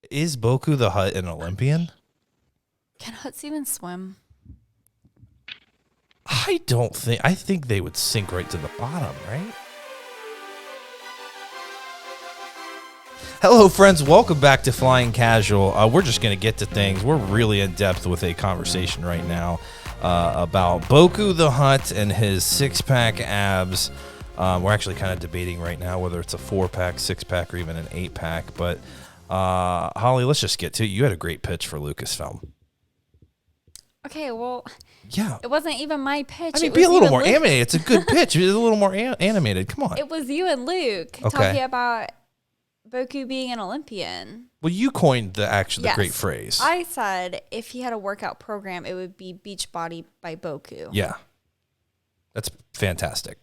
Is Bokku the Hutt an Olympian? Can Hutts even swim? I think they would sink right to the bottom, right? Hello, friends. Welcome back to Flying Casual. We're just going to get to things. We're really in depth with a conversation right now about Bokku the Hutt and his six-pack abs. We're actually kind of debating right now whether it's a 4-pack, 6-pack, or even an 8-pack. But, Holly, let's just get to it. You had a great pitch for Lucasfilm. Okay, well, yeah, it wasn't even my pitch. I mean, be a little more animated. It's a good pitch. It's a little more animated. Come on. It was you and Luke talking about Bokku being an Olympian. Well, you coined the great phrase. I said if he had a workout program, it would be Beachbody by Bokku. Yeah. That's fantastic.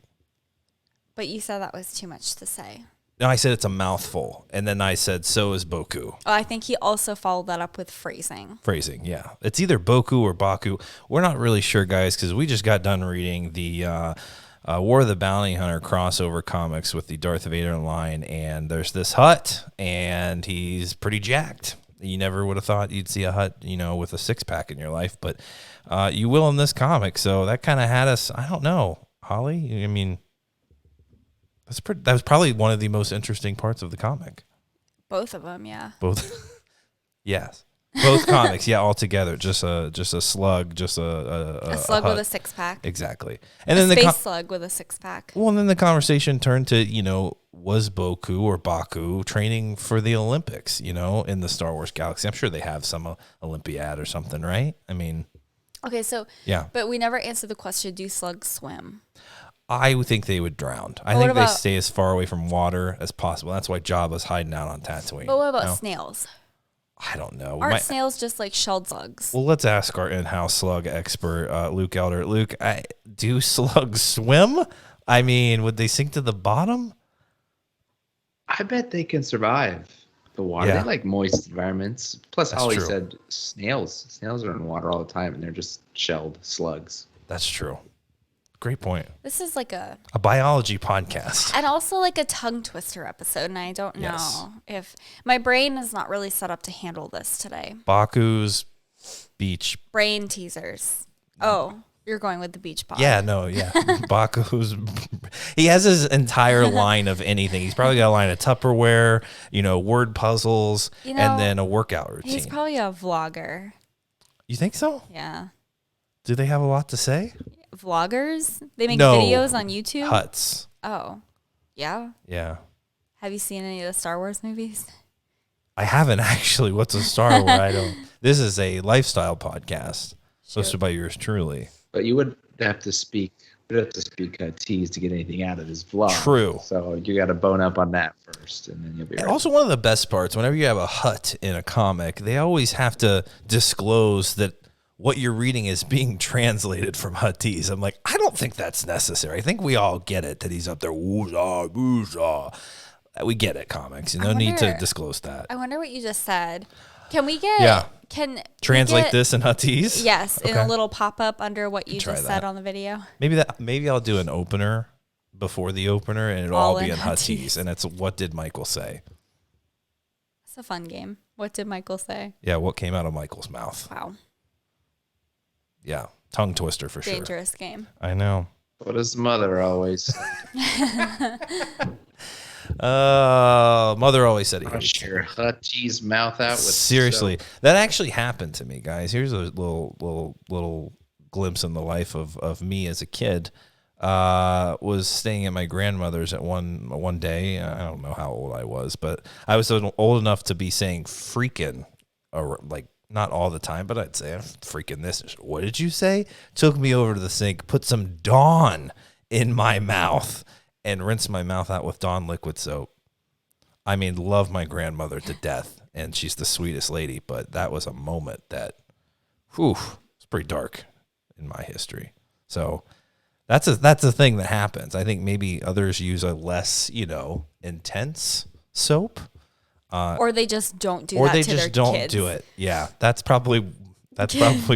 But you said that was too much to say. No, I said it's a mouthful. And then I said, so is Bokku. Oh, I think he also followed that up with phrasing. Phrasing, yeah. It's either Bokku or Baku. We're not really sure, guys, because we just got done reading the War of the Bounty Hunter crossover comics with the Darth Vader line. And there's this Hutt, and he's pretty jacked. You never would have thought you'd see a Hutt, with a 6-pack in your life. But you will in this comic. So that kind of had us, I don't know, Holly, I mean... That was probably one of the most interesting parts of the comic. Both of them, yeah. Both, yes, both comics, yeah, all together. Just a slug, just a slug with a 6-pack. Exactly, and then space slug with a 6-pack. Well, and then the conversation turned to was Bokku or Baku training for the Olympics? In the Star Wars galaxy, I'm sure they have some Olympiad or something, right? I mean, okay, so yeah, but we never answered the question: do slugs swim? I would think they would drown. I think they stay as far away from water as possible. That's why Jabba's hiding out on Tatooine. But what about snails? I don't know. Aren't snails just like shelled slugs? Well, let's ask our in-house slug expert, Luke Elder. Luke, do slugs swim? I mean, would they sink to the bottom? I bet they can survive the water. Yeah. They like moist environments. Plus, That's Holly true. said snails. Snails are in water all the time, and they're just shelled slugs. That's true. Great point. This is like a biology podcast. And also like a tongue twister episode, and I don't know if my brain is not really set up to handle this today. Baku's beach. Brain teasers. Oh, you're going with the beach pod. Yeah, no, yeah. Baku's. He has his entire line of anything. He's probably got a line of Tupperware, word puzzles, and then a workout routine. He's probably a vlogger. You think so? Yeah. Do they have a lot to say? Vloggers? They make videos on YouTube? Hutts. Oh. Yeah? Yeah. Have you seen any of the Star Wars movies? I haven't actually. What's a Star Wars? I don't. This is a lifestyle podcast hosted by yours truly. But you would have to speak. Tease to get anything out of this vlog. True. So you got to bone up on that first, and then you'll be. And also, one of the best parts, whenever you have a Hutt in a comic, they always have to disclose that what you're reading is being translated from Huttese. I'm like, I don't think that's necessary. I think we all get it that he's up there. Woo-zah, woo-zah. We get it, comics. No need to disclose that. I wonder what you just said. Can we get... Translate this in Huttese? Yes, in a little pop-up under what you just said on the video. Maybe I'll do an opener before the opener, and it'll all be in Huttese. And it's what did Michael say? It's a fun game. What did Michael say? Yeah, what came out of Michael's mouth? Wow. Yeah, tongue twister for Dangerous game. I know. What does mother always say? Mother always said he Brush your Huttese mouth out with seriously. soap. That actually happened to me, guys. Here's a little glimpse in the life of me as a kid. Was staying at my grandmother's at one day. I don't know how old I was, but I was old enough to be saying freaking, or like, not all the time, but I'd say, I'm freaking this. What did you say? Took me over to the sink, put some Dawn in my mouth, and rinsed my mouth out with Dawn liquid soap. I mean, love my grandmother to death, and she's the sweetest lady, but that was a moment that, it's pretty dark in my history. So that's a thing that happens. I think maybe others use a less, intense soap. Or they just don't do or that they to just their don't kids. do it. Yeah, that's probably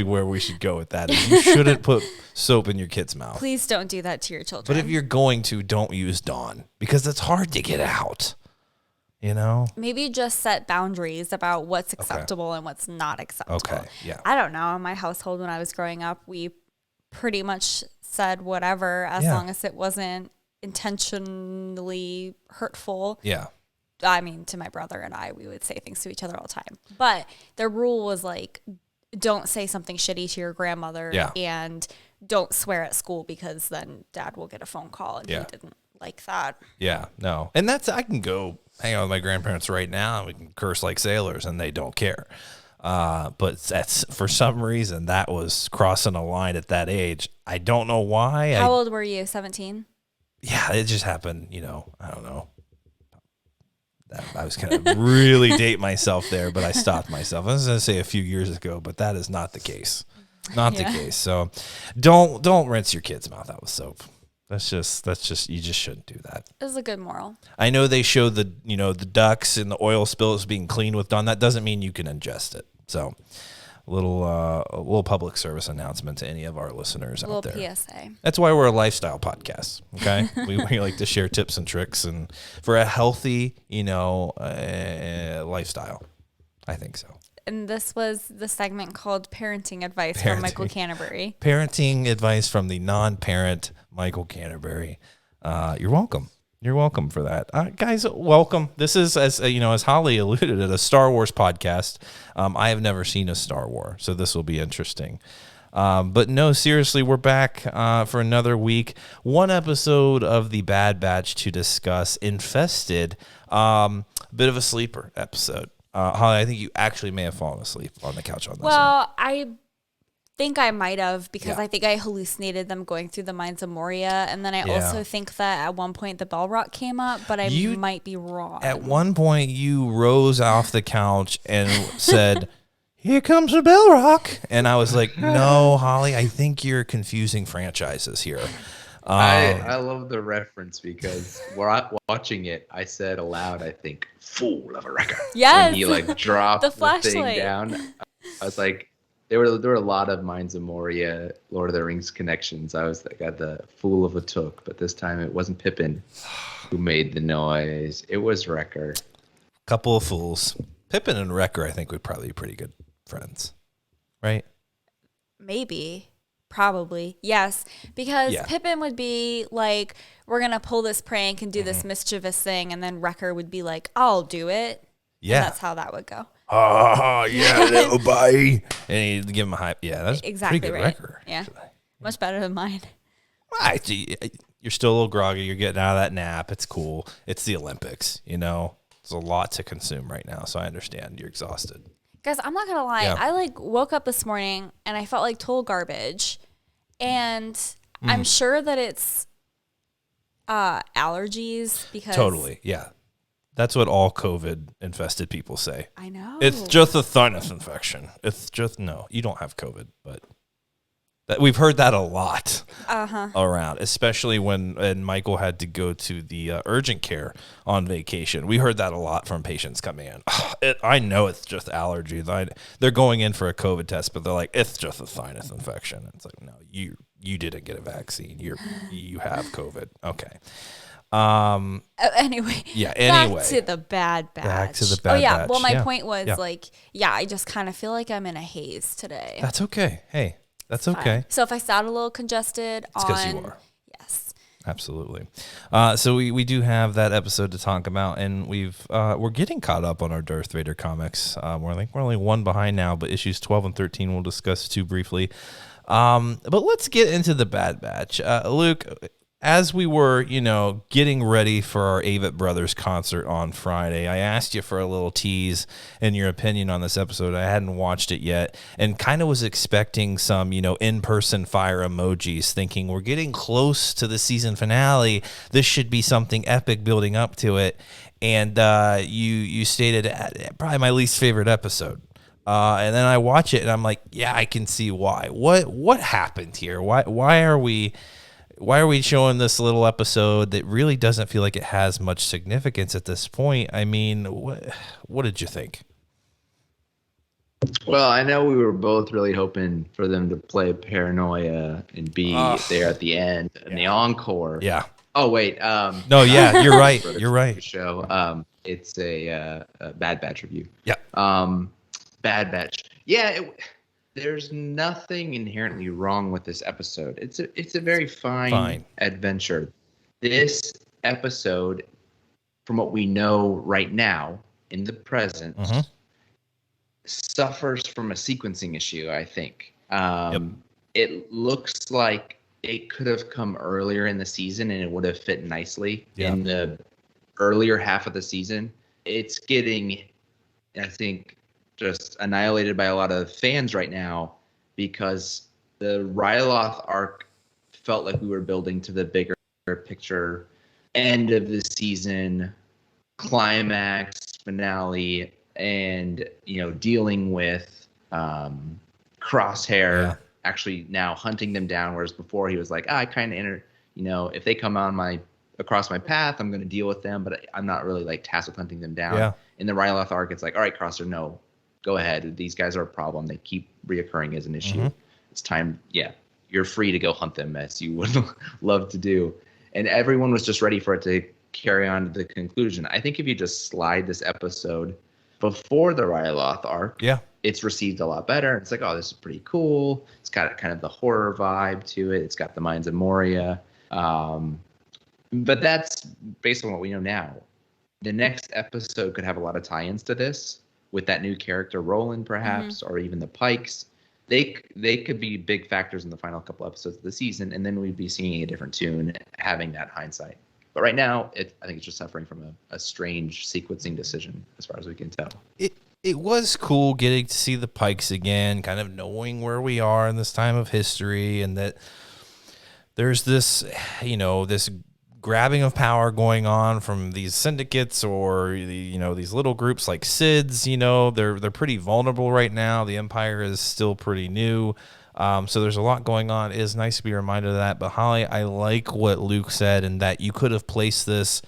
where we should go with that. Is you shouldn't put soap in your kid's mouth. Please don't do that to your children. But if you're going to, don't use Dawn because it's hard to get out. You know? Maybe just set boundaries about what's acceptable and what's not acceptable. Okay, yeah. I don't know. In my household when I was growing up, we pretty much said whatever as long as it wasn't intentionally hurtful. Yeah. I mean, to my brother and I, we would say things to each other all the time. But the rule was like, don't say something shitty to your grandmother and don't swear at school because then dad will get a phone call and he didn't like that. Yeah, no. And I can go hang out with my grandparents right now and we can curse like sailors and they don't care. But that's for some reason that was crossing a line at that age. I don't know why. How old were you? 17? Yeah, it just happened, I don't know. I was kind of really date myself there, but I stopped myself. I was going to say a few years ago, but that is not the case. Not the case. So don't rinse your kid's mouth out with soap. That's just you just shouldn't do that. It was a good moral. I know they show the ducks and the oil spills being cleaned with Dawn. That doesn't mean you can ingest it. So a little public service announcement to any of our listeners out there. A little PSA. That's why we're a lifestyle podcast. Okay, we like to share tips and tricks and for a healthy lifestyle. I think so. And this was the segment called Parenting Advice from Michael Canterbury. Parenting advice from the non-parent Michael Canterbury. You're welcome. You're welcome for that. Guys, welcome. This is, as Holly alluded, a Star Wars podcast. I have never seen a Star Wars, so this will be interesting. But no, seriously, we're back for another week. One episode of the Bad Batch to discuss. Infested, bit of a sleeper episode. Holly, I think you actually may have fallen asleep on the couch on this one. Well, I think I might have because I think I hallucinated them going through the mines of Moria. And then I also think that at one point the bell rock came up, but I might be wrong. At one point, you rose off the couch and said, "Here comes the bell rock." And I was like, no, Holly, I think you're confusing franchises here. I love the reference because watching it, I said aloud, I think, "Fool of a wrecker." Yes. When he dropped the the thing flashlight down. I was like, there were a lot of Mines of Moria, Lord of the Rings connections. I was like, the fool of a took, but this time it wasn't Pippin who made the noise. It was Wrecker. Couple of fools. Pippin and Wrecker, I think, would probably be pretty good friends, right? Maybe. Probably. Yes. Because Pippin would be like, we're going to pull this prank and do this mischievous thing. And then Wrecker would be like, I'll do it. Yeah. And that's how that would go. Oh, yeah, little buddy. And he'd give him a hype. Yeah, that's exactly pretty good right. Wrecker. Yeah. Much better than mine. Right. You're still a little groggy. You're getting out of that nap. It's cool. It's the Olympics, There's a lot to consume right now. So I understand you're exhausted. Guys, I'm not going to lie. Yeah. I woke up this morning and I felt like total garbage. And I'm sure that it's allergies because. Totally. Yeah. That's what all COVID infested people say. I know. It's just a sinus infection. No, you don't have COVID, but we've heard that a lot around, especially when Michael had to go to the urgent care on vacation. We heard that a lot from patients coming in. I know it's just allergies. They're going in for a COVID test, but they're like, it's just a sinus infection. It's like, no, you didn't get a vaccine. You have COVID. Okay. Anyway. Yeah. Anyway. Back to the Bad Batch. Oh yeah. Well, my point was I just kind of feel like I'm in a haze today. That's okay. Hey. That's okay. So if I sound a little congested, it's because you are. Yes, absolutely. So we do have that episode to talk about, and we're getting caught up on our Darth Vader comics. We're only one behind now, but issues 12 and 13 we'll discuss too briefly. But let's get into the Bad Batch. Luke, as we were, getting ready for our Avett Brothers concert on Friday, I asked you for a little tease and your opinion on this episode. I hadn't watched it yet and kind of was expecting some, in-person fire emojis, thinking we're getting close to the season finale. This should be something epic building up to it. And you stated probably my least favorite episode. And then I watch it and I'm like, yeah, I can see why. What happened here? Why are we showing this little episode that really doesn't feel like it has much significance at this point? I mean, what did you think? Well, I know we were both really hoping for them to play Paranoia and be there at the end and the encore. Yeah. Oh, wait. No, yeah, you're right. You're right. Show. It's a Bad Batch review. Yeah. Bad Batch. Yeah. There's nothing inherently wrong with this episode. It's a very fine adventure. This episode, from what we know right now in the present, suffers from a sequencing issue, I think. It looks like it could have come earlier in the season and it would have fit nicely in the earlier half of the season. It's getting, I think, just annihilated by a lot of fans right now because the Ryloth arc felt like we were building to the bigger picture end of the season climax finale, and dealing with Crosshair actually now hunting them down, whereas before he was like, I kind of if they come on across my path, I'm going to deal with them, but I'm not really like tasked with hunting them down. In the Ryloth arc, it's like, all right, Crosshair, no, go ahead. These guys are a problem. They keep reoccurring as an issue. It's time. Yeah, you're free to go hunt them as you would love to do. And everyone was just ready for it to carry on to the conclusion. I think if you just slide this episode before the Ryloth arc, it's received a lot better. It's like, oh, this is pretty cool. It's got kind of the horror vibe to it. It's got the Mines of Moria. But that's based on what we know now. The next episode could have a lot of tie-ins to this with that new character, Roland, perhaps, or even the Pikes. They could be big factors in the final couple episodes of the season, and then we'd be singing a different tune, having that hindsight. But right now, I think it's just suffering from a strange sequencing decision, as far as we can tell. It was cool getting to see the Pikes again, kind of knowing where we are in this time of history, and that there's this, this grabbing of power going on from these syndicates or these little groups like SIDS. They're pretty vulnerable right now. The Empire is still pretty new. So there's a lot going on. It is nice to be reminded of that. But Holly, I like what Luke said, and that you could have placed this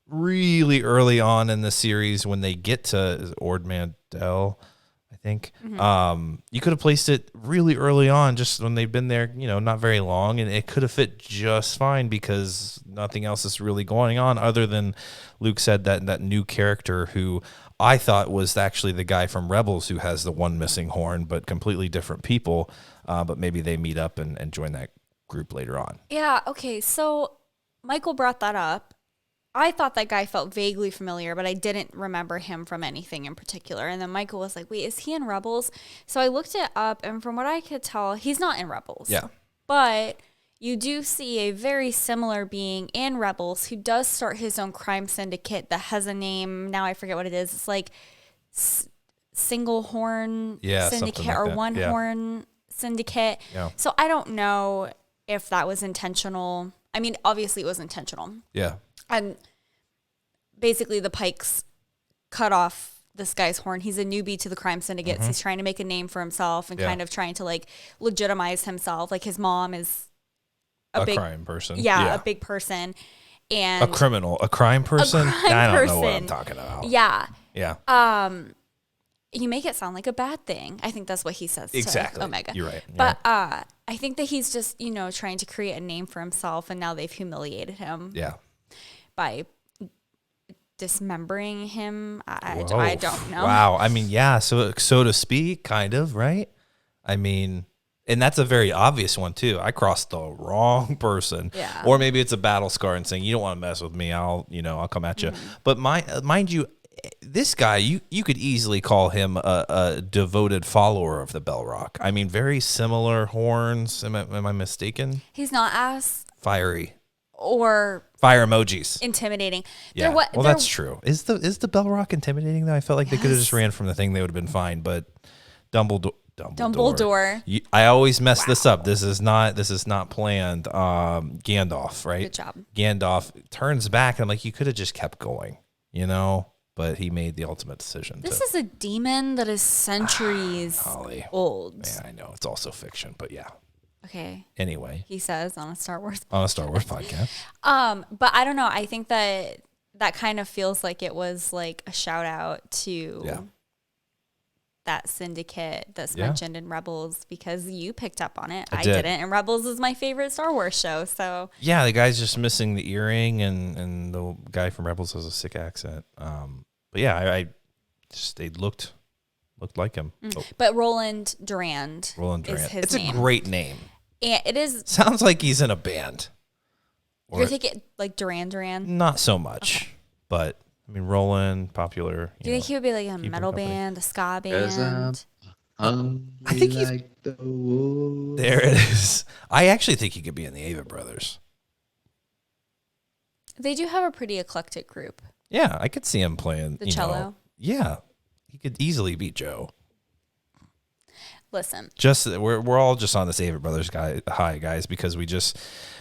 really early on in the series when they get to Ord Mantell, I think. You could have placed it really early on, just when they've been there, not very long, and it could have fit just fine because nothing else is really going on other than Luke said that new character who I thought was actually the guy from Rebels who has the one missing horn, but completely different people. But maybe they meet up and join that group later on. Yeah, okay. So Michael brought that up. I thought that guy felt vaguely familiar, but I didn't remember him from anything in particular. And then Michael was like, wait, is he in Rebels? So I looked it up, and from what I could tell, he's not in Rebels. Yeah. But you do see a very similar being in Rebels who does start his own crime syndicate that has a name. Now I forget what it is. It's like Single Horn Syndicate or One Horn Syndicate. Yeah. So I don't know if that was intentional. I mean, obviously it was intentional. Yeah. And basically the Pikes cut off this guy's horn. He's a newbie to the crime syndicates. He's trying to make a name for himself and kind of trying to like legitimize himself. Like his mom is a big crime person. Yeah, a big person. And a criminal, a crime person? I don't know what I'm talking about. Yeah. Yeah. You make it sound like a bad thing. I think that's what he says to Omega. You're right. But I think that he's just, trying to create a name for himself, and now they've humiliated him. Yeah. By dismembering him. I don't know. Wow. I mean, yeah, so to speak, kind of, right? I mean, and that's a very obvious one too. I crossed the wrong person. Yeah. Or maybe it's a battle scar and saying, you don't want to mess with me, I'll come at you. But mind you, this guy, you could easily call him a devoted follower of the Bell Rock. I mean, very similar horns. Am I mistaken? He's not as fiery or fire emojis intimidating. Yeah. That's true. Is the Bell Rock intimidating though? I felt like they could have just ran from the thing; they would have been fine. But Dumbledore. I always mess this up. This is not planned. Gandalf, right? Good job. Gandalf turns back, and I'm like, you could have just kept going, But he made the ultimate decision. This is a demon that is centuries old. Yeah, I know. It's also fiction, but yeah. Okay. Anyway. He says on a Star Wars podcast. But I don't know. I think that kind of feels like it was like a shout out to that syndicate that's mentioned in Rebels, because you picked up on it. I did. didn't. And Rebels is my favorite Star Wars show. So yeah, the guy's just missing the earring, and the guy from Rebels has a sick accent. But yeah, I just they looked like him. But Roland Durand. Roland Durand. Is his it's name. a great name. And it is. Sounds like he's in a band. You're thinking like Duran Duran? Not so much, but I mean, Roland, popular. Do you think he would be like a metal band, a ska band? I think he's like the wolves. There it is. I actually think he could be in the Ava Brothers. They do have a pretty eclectic group. Yeah, I could see him playing the cello. Yeah, he could easily beat Joe. Listen, just we're all just on this Ava Brothers high, guys, because we just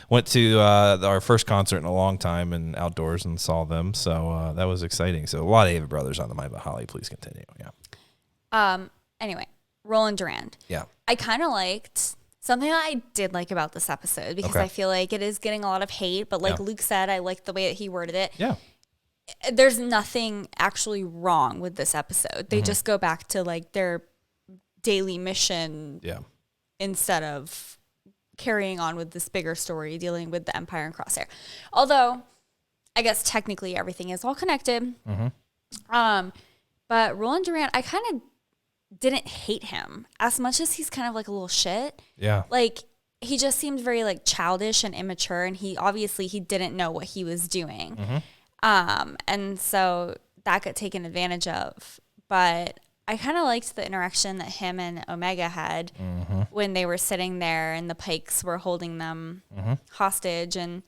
went to our first concert in a long time and outdoors and saw them, so that was exciting. So a lot of Ava Brothers on the mind, but Holly, please continue. Yeah. Anyway, Roland Durand. Yeah. I kind of liked something that I did like about this episode, because I feel like it is getting a lot of hate, but like Luke said, I liked the way that he worded it. Yeah. There's nothing actually wrong with this episode. They just go back to like their daily mission instead of carrying on with this bigger story dealing with the Empire and Crosshair. Although I guess technically everything is all connected. But Roland Durand, I kind of didn't hate him as much as he's kind of like a little shit. Yeah. Like he just seemed very like childish and immature, and he didn't know what he was doing. And so that got taken advantage of. But I kind of liked the interaction that him and Omega had when they were sitting there and the Pikes were holding them hostage. And,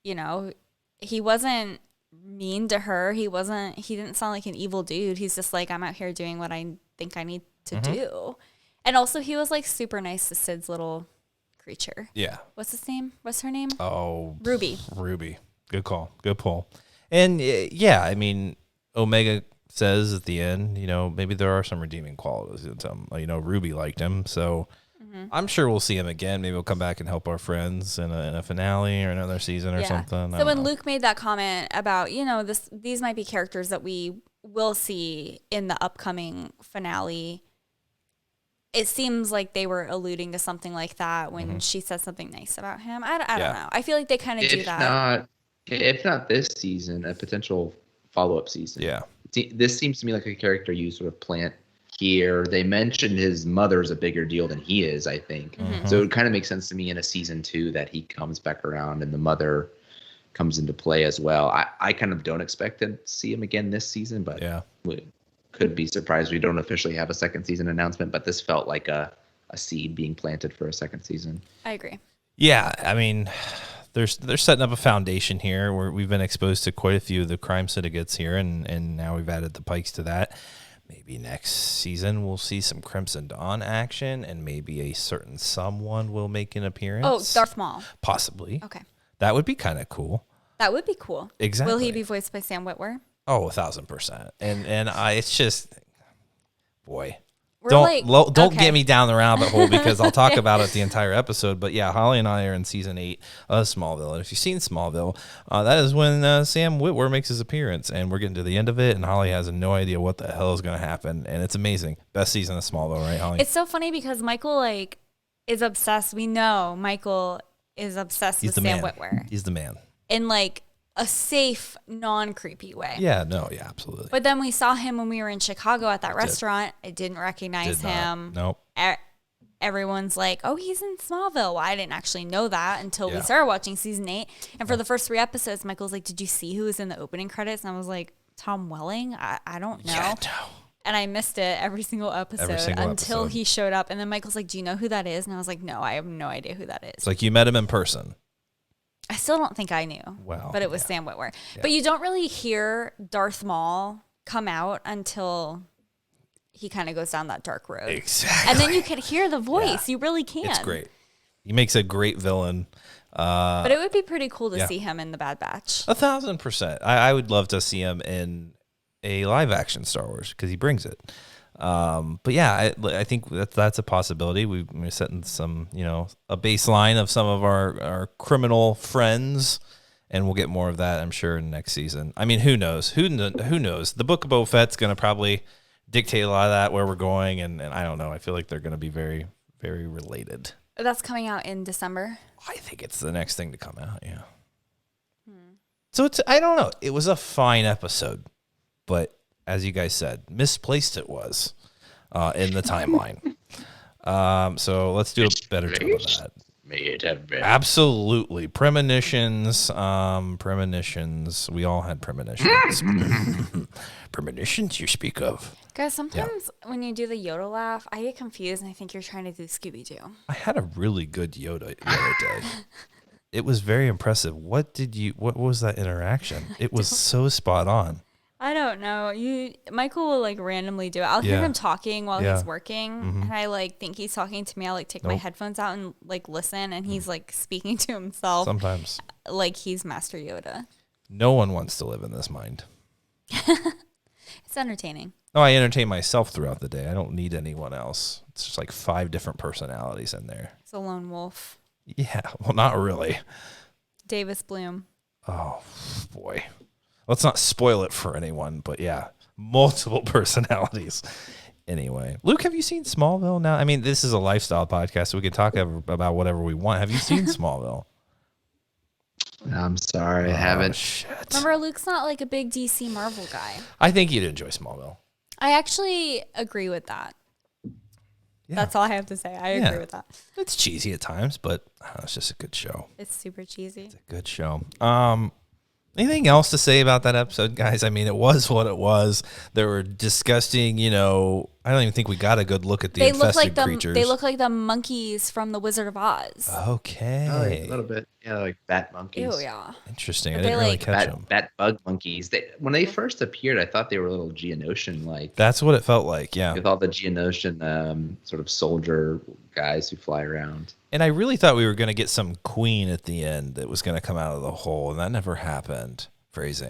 you know, he wasn't mean to her. He didn't sound like an evil dude. He's just like, I'm out here doing what I think I need to do. And also he was like super nice to Sid's little creature. Yeah. What's his name? What's her name? Oh, Ruby. Good call. Good pull. And yeah, I mean, Omega says at the end, you know, maybe there are some redeeming qualities in him. You know, Ruby liked him, so I'm sure we'll see him again. Maybe we'll come back and help our friends in a finale or another season or something. So when Luke made that comment about, you know, these might be characters that we will see in the upcoming finale, it seems like they were alluding to something like that when she said something nice about him. I don't know. I feel like they kind of do that. If not this season, a potential follow-up season. Yeah. This seems to me like a character you sort of plant here. They mentioned his mother's a bigger deal than he is, I think. So it kind of makes sense to me in a season 2 that he comes back around and the mother comes into play as well. I kind of don't expect to see him again this season, but we could be surprised. We don't officially have a second season announcement, but this felt like a seed being planted for a second season. I agree. Yeah, I mean, they're setting up a foundation here where we've been exposed to quite a few of the crime syndicates here, and now we've added the Pikes to that. Maybe next season we'll see some Crimson Dawn action, and maybe a certain someone will make an appearance. Oh, Darth Maul. Possibly. Okay. That would be kind of cool. That would be cool. Exactly. Will he be voiced by Sam Witwer? Oh, 1,000%. And it's just, boy. We're Don't get me down the rabbit hole because I'll talk about it the entire episode. But yeah, Holly and I are in season 8 of Smallville. And if you've seen Smallville, that is when Sam Witwer makes his appearance. And we're getting to the end of it. And Holly has no idea what the hell is going to happen. And it's amazing. Best season of Smallville, right, Holly? It's so funny because Michael is obsessed. We know Michael is obsessed with Sam Witwer. He's the man. In a safe, non-creepy way. Yeah, absolutely. But then we saw him when we were in Chicago at that restaurant. I didn't recognize him. Nope. Everyone's like, oh, he's in Smallville. Well, I didn't actually know that until we started watching season 8. And for the first 3 episodes, Michael's like, did you see who was in the opening credits? And I was like, Tom Welling? I don't know. Yeah, no. And I missed it every single episode until he showed up. And then Michael's like, do you know who that is? And I was like, no, I have no idea who that is. It's like you met him in person. I still don't think I knew, but it was Sam Witwer. Yeah. But you don't really hear Darth Maul come out until he kind of goes down that dark road. Exactly. And then you can hear the voice. You really can. It's great. He makes a great villain. But it would be pretty cool to see him in the Bad Batch. 1,000%. I would love to see him in a live action Star Wars because he brings it. But yeah, I think that's a possibility. We're setting some, a baseline of some of our criminal friends, and we'll get more of that, I'm sure, in next season. I mean, who knows? Who knows? The Book of Boba Fett's going to probably dictate a lot of that where we're going, and I don't know. I feel like they're going to be very, very related. That's coming out in December. I think it's the next thing to come out. Yeah. So I don't know. It was a fine episode, but as you guys said, misplaced it was in the timeline. So let's do a better job of that. May it have been. Absolutely. Premonitions. We all had premonitions. Premonitions you speak of. Guys, sometimes when you do the Yoda laugh, I get confused and I think you're trying to do Scooby-Doo. I had a really good Yoda day. It was very impressive. What was that interaction? It was so spot on. I don't know. Michael will like randomly do it. I'll hear him talking while he's working, and I like think he's talking to me. I'll like take my headphones out and like listen, and he's like speaking to himself. Sometimes, like he's Master Yoda. No one wants to live in this mind. It's entertaining. No, I entertain myself throughout the day. I don't need anyone else. It's just like 5 different personalities in there. It's a lone wolf. Yeah, well, not really. Davis Bloom. Oh, boy. Let's not spoil it for anyone, but yeah, multiple personalities. Anyway, Luke, have you seen Smallville now? I mean, this is a lifestyle podcast, so we can talk about whatever we want. Have you seen Smallville? I'm sorry, I haven't. Shit. Remember, Luke's not like a big DC Marvel guy. I think you'd enjoy Smallville. I actually agree with that. Yeah. That's all I have to say. I agree with that. It's cheesy at times, but it's just a good show. It's super cheesy. It's a good show. Anything else to say about that episode, guys? I mean, it was what it was. There were disgusting, I don't even think we got a good look at the infested creatures. They look like the monkeys from The Wizard of Oz. Okay. Oh, a little bit. Yeah, like bat monkeys. Ew, yeah. Interesting. I didn't really catch them. Bat bug monkeys. When they first appeared, I thought they were a little Geonosian-like. That's what it felt like, yeah. With all the Geonosian sort of soldier guys who fly around. And I really thought we were going to get some queen at the end that was going to come out of the hole, and that never happened. Phrasing.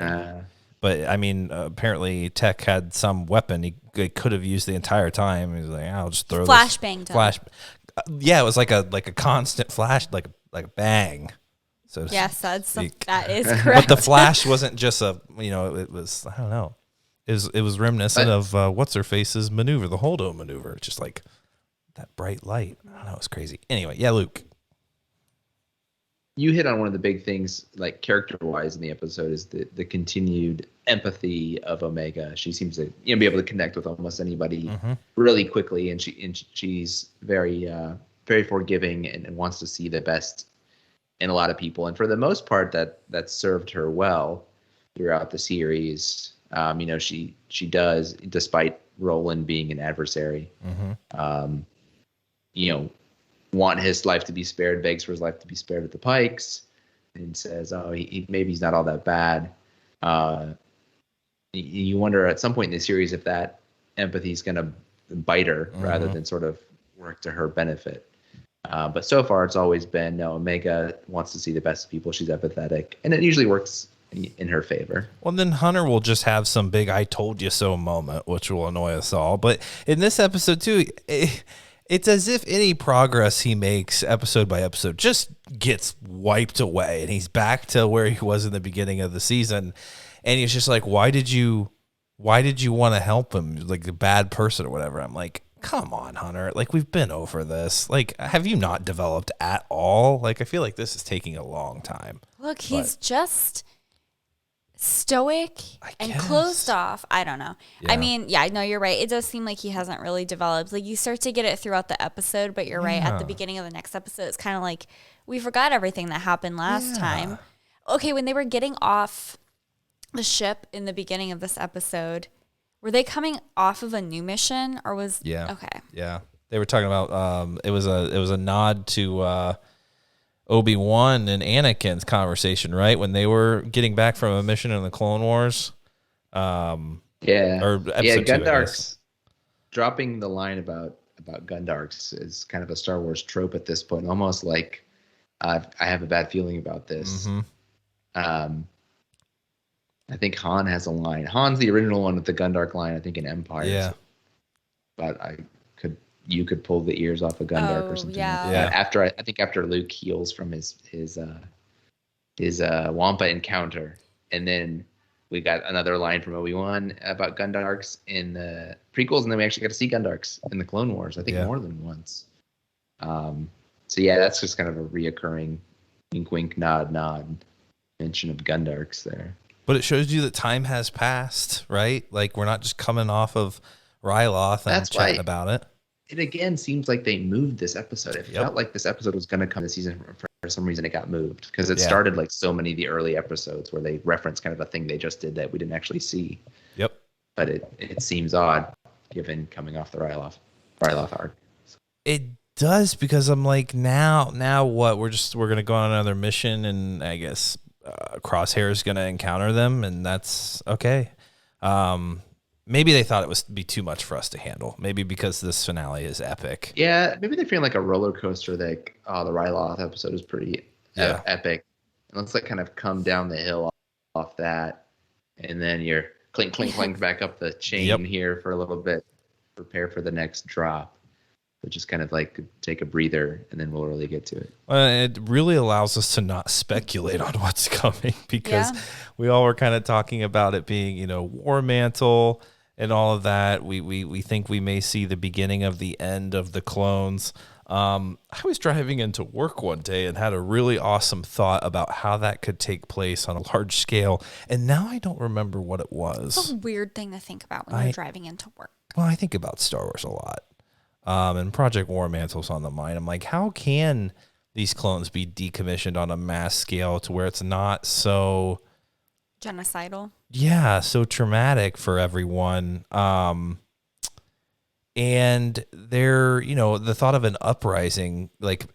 But, I mean, apparently Tech had some weapon he could have used the entire time. He was like, I'll just throw Flashbanged him. Yeah, it was like a constant flash, like a bang. So yes, that is correct. But the flash wasn't just it was, I don't know. It was reminiscent of What's-Her-Face's maneuver, the Holdo maneuver. Just like that bright light. I don't know, it's crazy. Anyway, yeah, Luke. You hit on one of the big things, like character-wise in the episode, is the continued empathy of Omega. She seems to be able to connect with almost anybody really quickly, and she's very very forgiving and wants to see the best in a lot of people. And for the most part, that served her well throughout the series. She does, despite Roland being an adversary. Want his life to be spared, begs for his life to be spared at the Pikes, and says, maybe he's not all that bad. You wonder at some point in the series if that empathy is going to bite her rather than sort of work to her benefit. But so far, it's always been, no, Omega wants to see the best of people. She's empathetic, and it usually works in her favor. Well, then Hunter will just have some big "I told you so" moment, which will annoy us all. But in this episode, too, it's as if any progress he makes episode by episode just gets wiped away, and he's back to where he was in the beginning of the season. And he's just like, why did you want to help him? Like a bad person or whatever. I'm like, come on, Hunter. Like, we've been over this. Like, have you not developed at all? Like, I feel like this is taking a long time. Look, he's just stoic and closed off. I don't know. Yeah. I mean, no, you're right. It does seem like he hasn't really developed. Like, you start to get it throughout the episode, but you're right. At the beginning of the next episode, it's kind of like we forgot everything that happened last time. Okay, when they were getting off the ship in the beginning of this episode, were they coming off of a new mission or was okay? Yeah, they were talking about it was a nod to Obi-Wan and Anakin's conversation, right? When they were getting back from a mission in the Clone Wars. Gundark's dropping the line about Gundarks is kind of a Star Wars trope at this point, almost like I have a bad feeling about this. I think Han has a line. Han's the original one with the Gundark line, I think, in Empire. Yeah. But you could pull the ears off of Gundark or something. Yeah. Like that. After Luke heals from his Wampa encounter, and then we got another line from Obi-Wan about Gundarks in the prequels, and then we actually got to see Gundarks in the Clone Wars, I think more than once. So yeah, that's just kind of a reoccurring wink, wink, nod, nod mention of Gundarks there. But it shows you that time has passed, right? Like, we're not just coming off of Ryloth and chatting about it. It again seems like they moved this episode. It felt like this episode was going to come this season. For some reason, it got moved because it started like so many of the early episodes where they reference kind of a thing they just did that we didn't actually see. Yep. But it seems odd given coming off the Ryloth arc. It does, because I'm like, now what? We're gonna go on another mission, and I guess Crosshair is gonna encounter them, and that's okay. Maybe they thought it was be too much for us to handle. Maybe because this finale is epic. Yeah, maybe they're feeling like a roller coaster. Like, oh, the Ryloth episode is pretty epic. And let's like kind of come down the hill off that, and then you're clink, clink, clink back up the chain here for a little bit. Prepare for the next drop. So just kind of like take a breather, and then we'll really get to it. It really allows us to not speculate on what's coming, because we all were kind of talking about it being, War Mantle and all of that. We think we may see the beginning of the end of the clones. I was driving into work one day and had a really awesome thought about how that could take place on a large scale, and now I don't remember what it was. It's a weird thing to think about when you're driving into work. Well, I think about Star Wars a lot. And Project War Mantle's on the mind. I'm like, how can these clones be decommissioned on a mass scale to where it's not so genocidal? Yeah, so traumatic for everyone. And they're, the thought of an uprising, like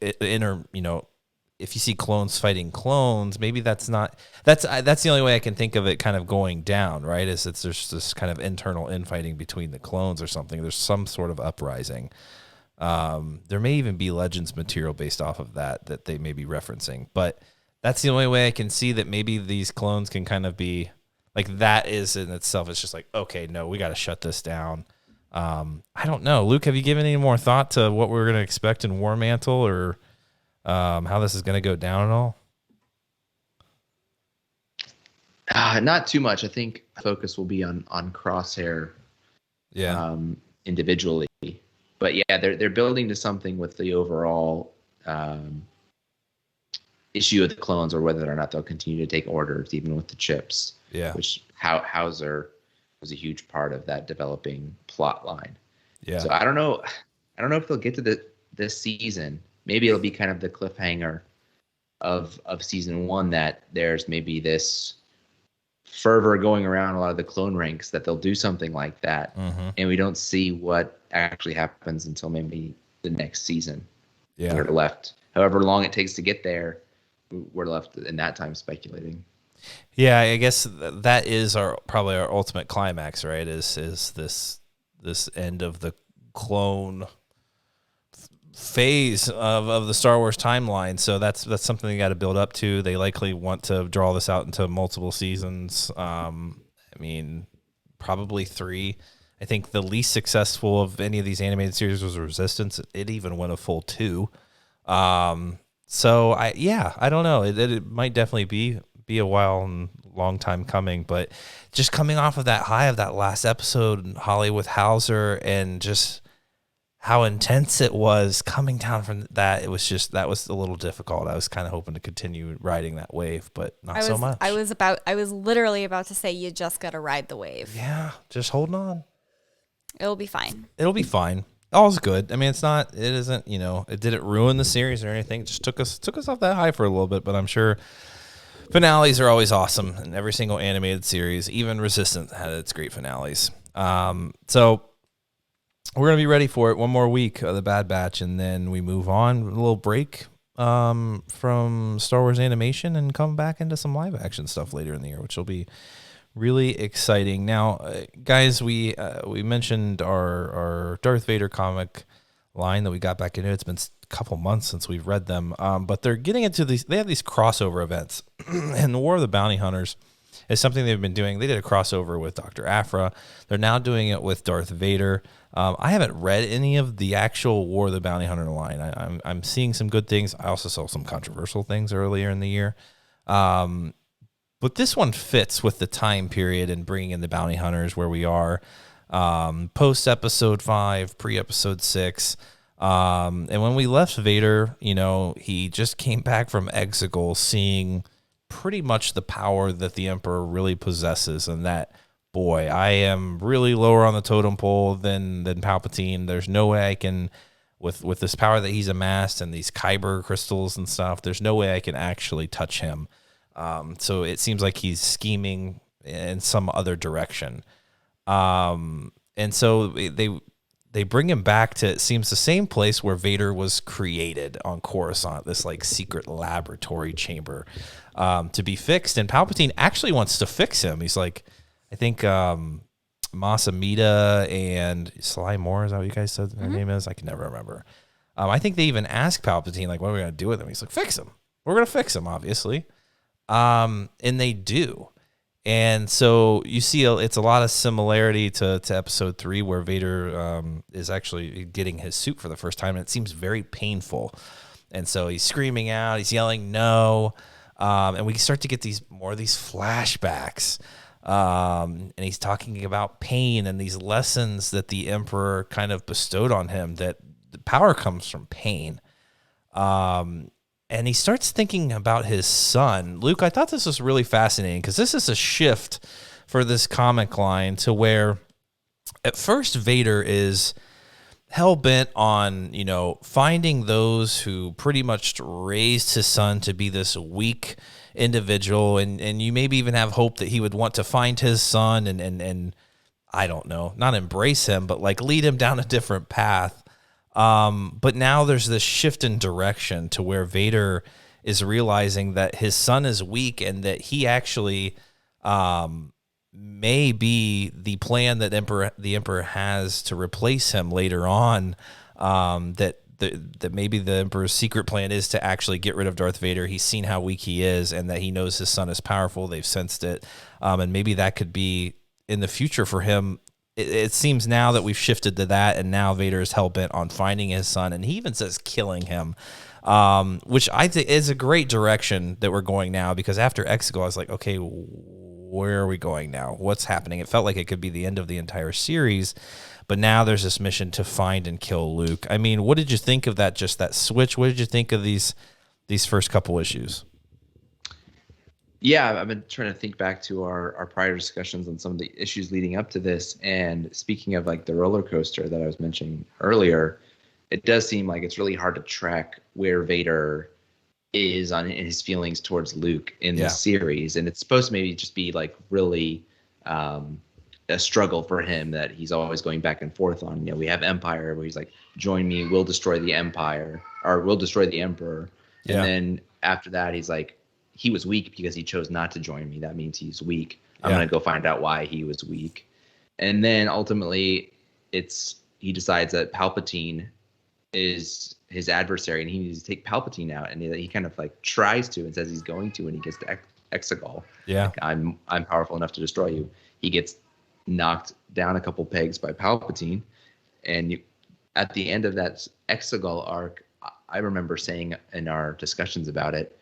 if you see clones fighting clones, maybe that's the only way I can think of it kind of going down, right? There's this kind of internal infighting between the clones or something. There's some sort of uprising. There may even be Legends material based off of that they may be referencing, but that's the only way I can see that maybe these clones can kind of be like, that is in itself. It's just like, okay, no, we got to shut this down. I don't know. Luke, have you given any more thought to what we're going to expect in War Mantle, or how this is going to go down at all? Not too much. I think focus will be on Crosshair, individually. But yeah, they're building to something with the overall issue of the clones, or whether or not they'll continue to take orders, even with the chips. Yeah, which Hauser was a huge part of that developing plot line. Yeah. So I don't know if they'll get to this season. Maybe it'll be kind of the cliffhanger of season one, that there's maybe this fervor going around a lot of the clone ranks that they'll do something like that, and we don't see what actually happens until maybe the next season. Yeah, we're left, however long it takes to get there, we're left in that time speculating. Yeah, I guess that is probably our ultimate climax, right? Is this end of the clone phase of the Star Wars timeline. So that's something they got to build up to. They likely want to draw this out into multiple seasons. Probably 3. I think the least successful of any of these animated series was Resistance. It even went a full 2. So I don't know. It might definitely be a while and long time coming, but just coming off of that high of that last episode, Holly, with Hauser, and just how intense it was coming down from that, that was a little difficult. I was kind of hoping to continue riding that wave, but not so much. I was literally about to say, you just got to ride the wave. Yeah, just holding on. It'll be fine. It'll be fine. All's good. I mean, it isn't, it didn't ruin the series or anything. It just took us off that high for a little bit, but I'm sure finales are always awesome, and every single animated series, even Resistance, had its great finales. So we're going to be ready for it. One more week of the Bad Batch, and then we move on, a little break from Star Wars animation, and come back into some live action stuff later in the year, which will be really exciting. Now, guys, we mentioned our Darth Vader comic line that we got back into. It's been a couple months since we've read them, but they're getting into these. They have these crossover events, and the War of the Bounty Hunters is something they've been doing. They did a crossover with Dr. Aphra. They're now doing it with Darth Vader. I haven't read any of the actual War of the Bounty Hunter line. I'm seeing some good things. I also saw some controversial things earlier in the year. But this one fits with the time period and bringing in the bounty hunters where we are, post episode 5, pre episode 6. And when we left Vader, he just came back from Exegol seeing pretty much the power that the Emperor really possesses, and that, boy, I am really lower on the totem pole than Palpatine. There's no way I can, with this power that he's amassed and these Kyber crystals and stuff, there's no way I can actually touch him. So it seems like he's scheming in some other direction. And so they bring him back to, it seems, the same place where Vader was created on Coruscant, this like secret laboratory chamber, to be fixed. And Palpatine actually wants to fix him. He's like, I think Masa Amida and Sly Moore, is that what you guys said her name is? I can never remember. I think they even asked Palpatine, like, what are we going to do with him? He's like, fix him. We're going to fix him, obviously. And they do. And so you see it's a lot of similarity to episode 3, where Vader is actually getting his suit for the first time, and it seems very painful. And so he's screaming out, he's yelling no, and we start to get more of these flashbacks. And he's talking about pain and these lessons that the Emperor kind of bestowed on him, that the power comes from pain. And he starts thinking about his son. Luke, I thought this was really fascinating because this is a shift for this comic line to where at first Vader is hell-bent on, finding those who pretty much raised his son to be this weak individual. And you maybe even have hope that he would want to find his son and I don't know, not embrace him, but like lead him down a different path. But now there's this shift in direction to where Vader is realizing that his son is weak and that he actually may be the plan that the Emperor has to replace him later on. That maybe the Emperor's secret plan is to actually get rid of Darth Vader. He's seen how weak he is and that he knows his son is powerful. They've sensed it. And maybe that could be in the future for him. It seems now that we've shifted to that, and now Vader is hell-bent on finding his son, and he even says killing him, which I think is a great direction that we're going now, because after Exegol, I was like, okay, where are we going now? What's happening? It felt like it could be the end of the entire series, but now there's this mission to find and kill Luke. I mean, what did you think of that, just that switch? What did you think of these first couple issues? Yeah, I've been trying to think back to our prior discussions on some of the issues leading up to this. And speaking of like the roller coaster that I was mentioning earlier, it does seem like it's really hard to track where Vader is in his feelings towards Luke in this series. And it's supposed to maybe just be like really a struggle for him that he's always going back and forth on. We have Empire where he's like, join me, we'll destroy the Empire, or we'll destroy the Emperor. Yeah. And then after that, he's like, he was weak because he chose not to join me. That means he's weak. I'm going to go find out why he was weak. And then ultimately he decides that Palpatine is his adversary and he needs to take Palpatine out. And he kind of like tries to and says he's going to when he gets to Exegol. Yeah. Like, I'm powerful enough to destroy you. He gets knocked down a couple pegs by Palpatine. And at the end of that Exegol arc, I remember saying in our discussions about it,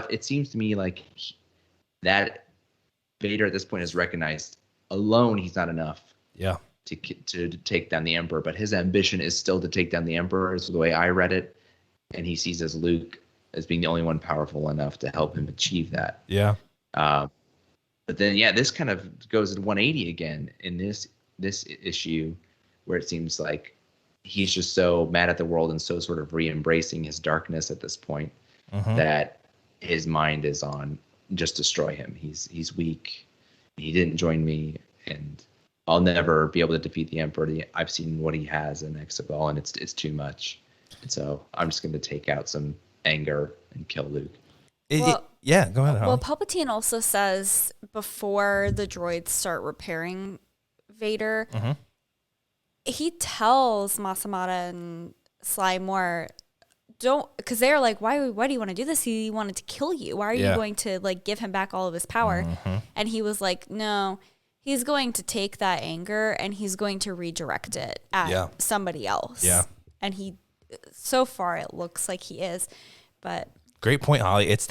it seems to me like that Vader at this point has recognized alone he's not enough. Yeah. To take down the Emperor, but his ambition is still to take down the Emperor, is the way I read it, and he sees as Luke as being the only one powerful enough to help him achieve that. Yeah. But then this kind of goes at 180 again in this issue, where it seems like he's just so mad at the world and so sort of re-embracing his darkness at this point that his mind is on just destroy him. He's weak. He didn't join me, and I'll never be able to defeat the Emperor. I've seen what he has in Exegol, and it's too much. And so I'm just going to take out some anger and kill Luke. Go ahead, Holly. Well, Palpatine also says before the droids start repairing Vader, he tells Masamada and Sly Moore, because they're like, why do you want to do this? He wanted to kill you. Why are you going to like give him back all of his power? And he was like, no, he's going to take that anger and he's going to redirect it at somebody else. Yeah. And so far it looks like he is, but great point, Holly. It's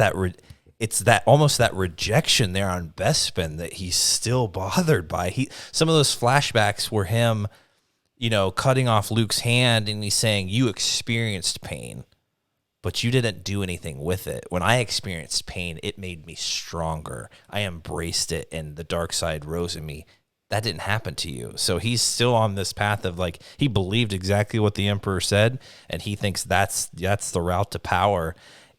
it's that almost that rejection there on Bespin that he's still bothered by. Some of those flashbacks were him, cutting off Luke's hand, and he's saying, "You experienced pain, but you didn't do anything with it. When I experienced pain, it made me stronger. I embraced it, and the dark side rose in me. That didn't happen to you." So he's still on this path of like, he believed exactly what the Emperor said, and he thinks that's the route to power.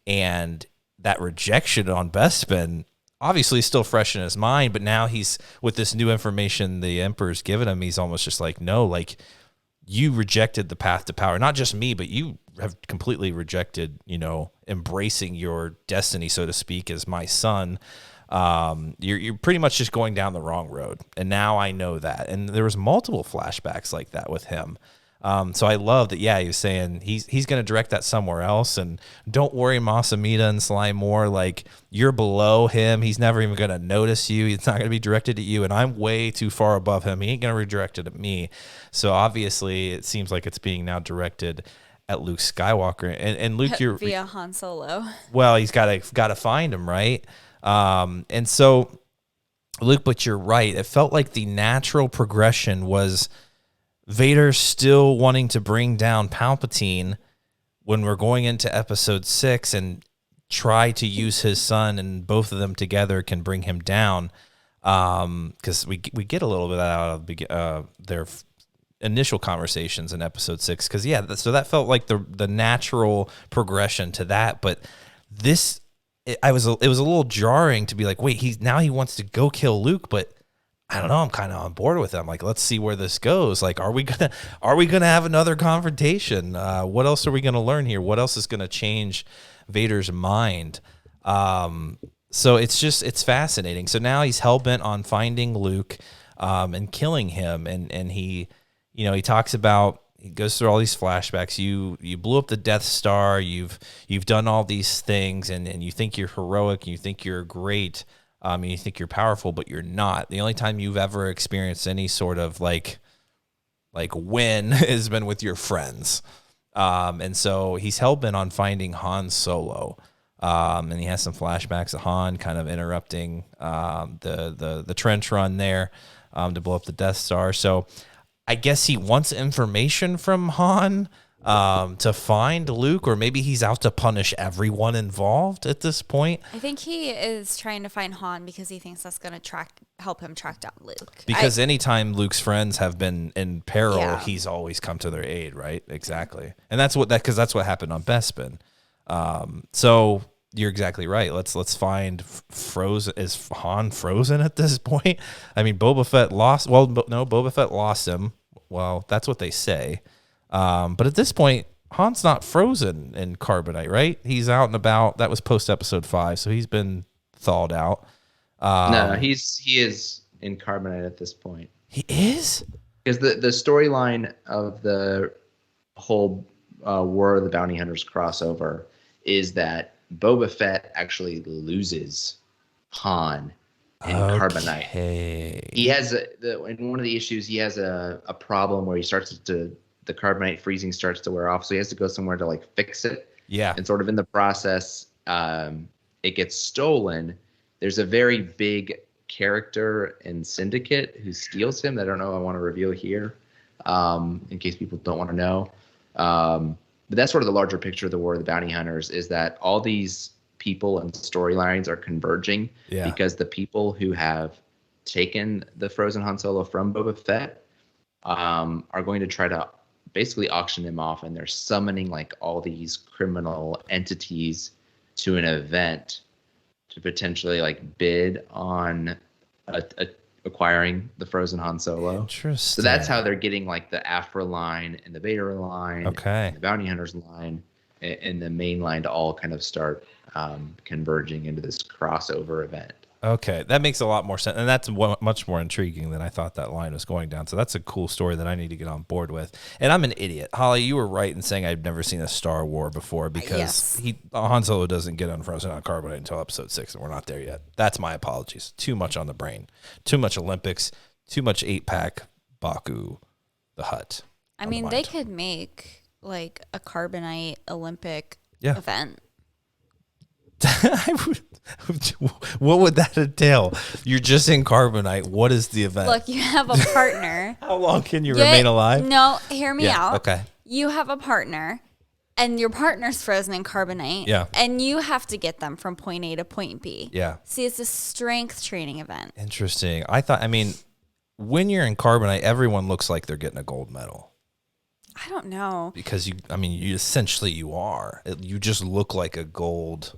And that rejection on Bespin obviously still fresh in his mind, but now he's with this new information the Emperor's given him. He's almost just like, no, like, you rejected the path to power, not just me, but you have completely rejected, embracing your destiny, so to speak, as my son. You're pretty much just going down the wrong road. And now I know that. And there was multiple flashbacks like that with him. So I love that. Yeah, he was saying he's going to direct that somewhere else. And don't worry, Masamita and Sly Moore, like, you're below him. He's never even going to notice you. It's not going to be directed at you. And I'm way too far above him. He ain't going to redirect it at me. So obviously it seems like it's being now directed at Luke Skywalker. And Luke, you're via Han Solo. Well, he's got to find him, right? And so Luke, but you're right. It felt like the natural progression was Vader still wanting to bring down Palpatine when we're going into episode 6 and try to use his son, and both of them together can bring him down. Because we get a little bit out of their initial conversations in episode 6. Because so that felt like the natural progression to that. But this, it was a little jarring to be like, wait, he wants to go kill Luke, but I don't know, I'm kind of on board with him. Like, let's see where this goes. Like, are we gonna have another confrontation? What else are we gonna learn here? What else is gonna change Vader's mind? So it's fascinating. So now he's hell-bent on finding Luke and killing him, and he talks about, he goes through all these flashbacks. You blew up the Death Star. You've done all these things, and you think you're heroic, and you think you're great, and you think you're powerful, but you're not. The only time you've ever experienced any sort of like win has been with your friends. And so he's hell-bent on finding Han Solo. And he has some flashbacks of Han kind of interrupting the trench run there to blow up the Death Star. So I guess he wants information from Han to find Luke, or maybe he's out to punish everyone involved at this point. I think he is trying to find Han because he thinks that's going to help him track down Luke. Because anytime Luke's friends have been in peril, he's always come to their aid, right? Exactly. And that's what happened on Bespin. So you're exactly right. Let's find Frozen. Is Han frozen at this point? I mean, Boba Fett lost. Well, no, Boba Fett lost him. Well, that's what they say. But at this point, Han's not frozen in Carbonite, right? He's out and about. That was post episode 5, so he's been thawed out. No, he is in Carbonite at this point. He is? Because the storyline of the whole War of the Bounty Hunters crossover is that Boba Fett actually loses Han in Carbonite. He has in one of the issues, he has a problem where the Carbonite freezing starts to wear off, so he has to go somewhere to like fix it. Yeah. And sort of in the process, it gets stolen. There's a very big character in Syndicate who steals him. I don't know. I want to reveal here, in case people don't want to know. But that's sort of the larger picture of the War of the Bounty Hunters, is that all these people and storylines are converging because the people who have taken the frozen Han Solo from Boba Fett are going to try to basically auction him off, and they're summoning like all these criminal entities to an event to potentially like bid on acquiring the frozen Han Solo. Interesting. So that's how they're getting like the Afra line and the Vader line, and the Bounty Hunters line, and the main line to all kind of start converging into this crossover event. Okay, that makes a lot more sense, and that's much more intriguing than I thought that line was going down. So that's a cool story that I need to get on board with. And I'm an idiot, Holly. You were right in saying I've never seen a Star War before, because Han Solo doesn't get unfrozen on Carbonite until episode 6, and we're not there yet. That's my apologies. Too much on the brain. Too much Olympics. Too much 8-pack. Bokku, the Hutt. I mean, they could make like a Carbonite Olympic event. What would that entail? You're just in Carbonite. What is the event? Look, you have a partner. How long can you remain alive? No, hear me out. Okay. You have a partner, and your partner's frozen in Carbonite. Yeah. And you have to get them from point A to point B. Yeah. See, it's a strength training event. Interesting. I mean, when you're in Carbonite, everyone looks like they're getting a gold medal. I don't know. Because you essentially you are. You just look like a gold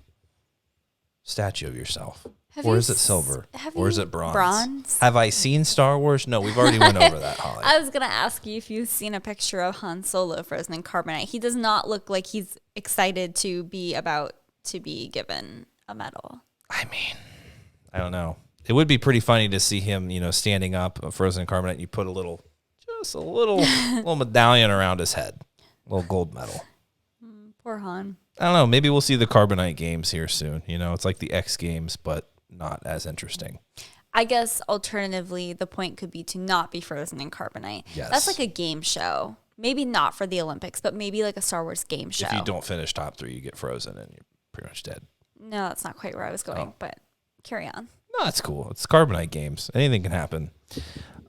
statue of yourself. Or is it silver? Or is it bronze? Have I seen Star Wars? No, we've already went over that, Holly. I was going to ask you if you've seen a picture of Han Solo frozen in Carbonite. He does not look like he's excited to be about to be given a medal. I mean, I don't know. It would be pretty funny to see him, standing up, frozen in Carbonite, and you put a little medallion around his head. A little gold medal. Poor Han. I don't know. Maybe we'll see the Carbonite games here soon. It's like the X Games, but not as interesting. I guess alternatively, the point could be to not be frozen in Carbonite. Yes. That's like a game show. Maybe not for the Olympics, but maybe like a Star Wars game show. If you don't finish top 3, you get frozen and you're pretty much dead. No, that's not quite where I was going, but carry on. No, that's cool. It's Carbonite games. Anything can happen.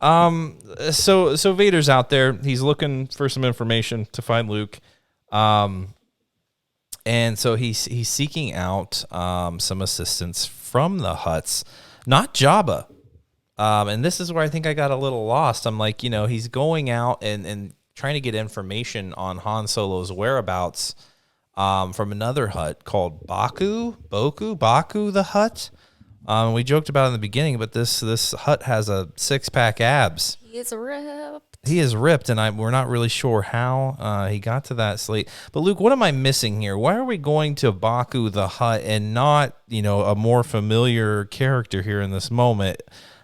So Vader's out there. He's looking for some information to find Luke. And so he's seeking out some assistance from the Hutts, not Jabba. And this is where I think I got a little lost. I'm like, he's going out and trying to get information on Han Solo's whereabouts from another Hutt called Bokku the Hutt. We joked about it in the beginning, but this Hutt has a 6-pack abs. He is ripped. He is ripped, and we're not really sure how he got to that slate. But Luke, what am I missing here? Why are we going to Bokku the Hutt and not, a more familiar character here in this moment?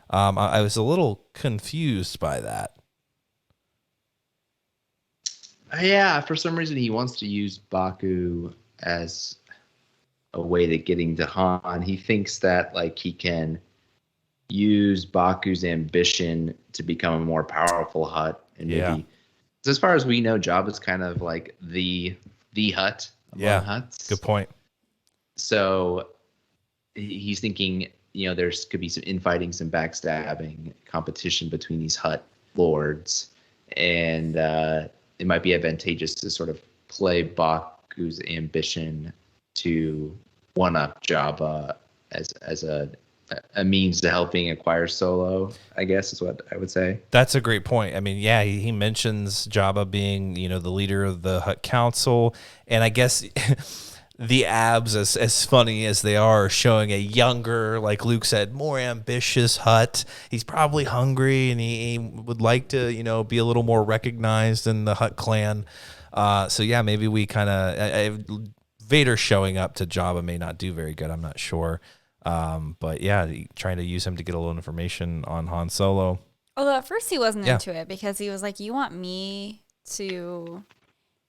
I was a little confused by that. Yeah, for some reason he wants to use Bokku as a way to getting to Han. He thinks that he can use Baku's ambition to become a more powerful Hutt, and maybe, as far as we know, Jabba's kind of like the Hutt among Hutts. Good point. So he's thinking, there could be some infighting, some backstabbing, competition between these Hutt lords, and it might be advantageous to sort of play Baku's ambition to one-up Jabba as a means to helping acquire Solo, I guess is what I would say. That's a great point. I mean, he mentions Jabba being, the leader of the Hutt Council, and I guess the abs, as funny as they are, showing a younger, like Luke said, more ambitious Hutt. He's probably hungry, and he would like to, be a little more recognized in the Hutt clan. So maybe we kind of Vader showing up to Jabba may not do very good. I'm not sure. But trying to use him to get a little information on Han Solo. Although at first he wasn't into it because he was like, you want me to,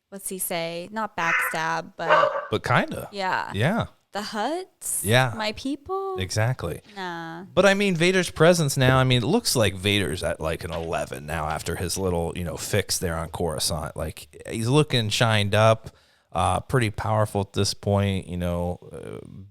what's he say? Not backstab, but kind of. Yeah. Yeah. The Hutts? Yeah. My people? Exactly. Nah. But I mean, Vader's presence now, it looks like Vader's at like an 11 now after his little, fix there on Coruscant. Like, he's looking shined up. Pretty powerful at this point,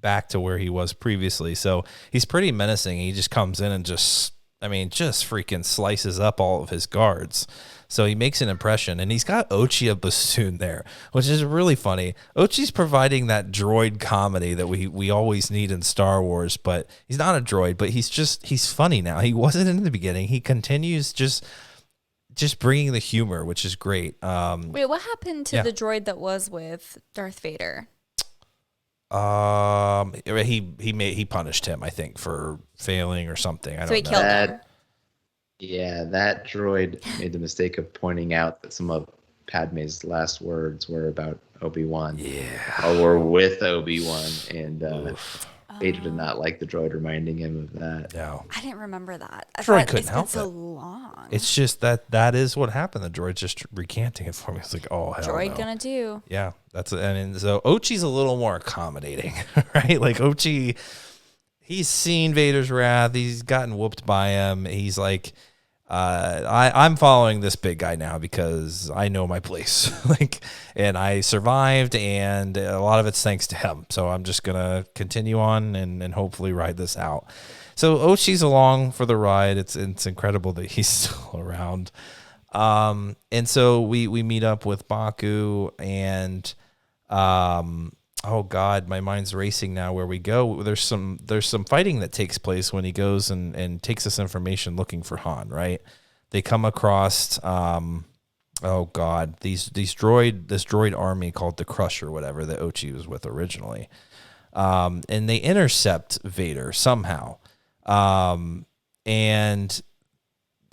back to where he was previously. So he's pretty menacing. He just comes in and just freaking slices up all of his guards. So he makes an impression, and he's got Ochia Bassoon there, which is really funny. Ochi's providing that droid comedy that we always need in Star Wars, but he's not a droid, but he's funny now. He wasn't in the beginning. He continues just bringing the humor, which is great. Wait, what happened to the droid that was with Darth Vader? He punished him, I think, for failing or something. I don't know. He killed him. Yeah, that droid made the mistake of pointing out that some of Padme's last words were about Obi-Wan. Yeah. Or were with Obi-Wan, and Vader did not like the droid reminding him of that. No. I didn't remember that. Droid couldn't help it. It's been so long. It's just that is what happened. The droid's just recanting it for me. It's like, oh, hell droid no. gonna do. Yeah, so Ochi's a little more accommodating, right? Like Ochi, he's seen Vader's wrath. He's gotten whooped by him. He's like, I'm following this big guy now because I know my place, and I survived, and a lot of it's thanks to him. So I'm just gonna continue on and hopefully ride this out. So Ochi's along for the ride. It's incredible that he's still around. And so we meet up with Bokku, and oh God, my mind's racing now. Where we go, there's some fighting that takes place when he goes and takes this information looking for Han. Right? They come across oh God, this droid army called the Crusher, or whatever, that Ochi was with originally, and they intercept Vader somehow, and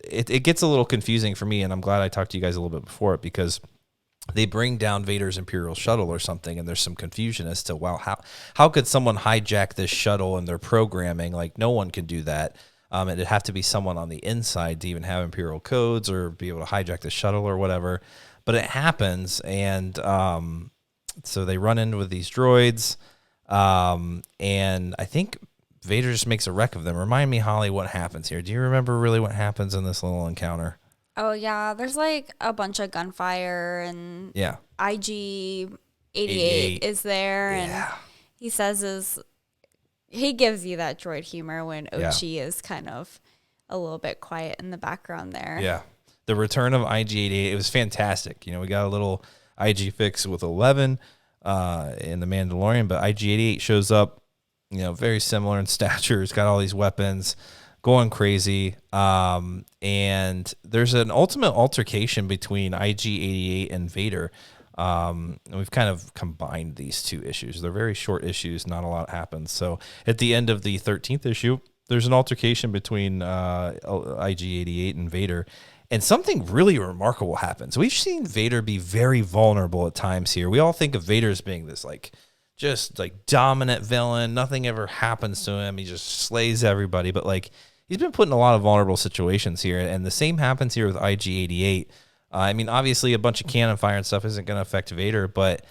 it gets a little confusing for me, and I'm glad I talked to you guys a little bit before it, because they bring down Vader's Imperial shuttle or something, and there's some confusion as to, wow, how could someone hijack this shuttle and their programming? Like, no one can do that. It'd have to be someone on the inside to even have Imperial codes or be able to hijack the shuttle or whatever. But it happens, and so they run in with these droids, and I think Vader just makes a wreck of them. Remind me, Holly, what happens here. Do you remember really what happens in this little encounter? Oh, yeah. There's like a bunch of gunfire, and IG-88 is there. And he says he gives you that droid humor when Ochi is kind of a little bit quiet in the background there. Yeah. The return of IG-88, it was fantastic. You know, we got a little IG fix with 11 in The Mandalorian, but IG-88 shows up, you know, very similar in stature. He's got all these weapons, going crazy. And there's an ultimate altercation between IG-88 and Vader. And we've kind of combined these two issues. They're very short issues. Not a lot happens. So at the end of the 13th issue, there's an altercation between IG-88 and Vader. And something really remarkable happens. We've seen Vader be very vulnerable at times here. We all think of Vader as being this just dominant villain. Nothing ever happens to him. He just slays everybody. But he's been put in a lot of vulnerable situations here. And the same happens here with IG-88. I mean, obviously a bunch of cannon fire and stuff isn't going to affect Vader, but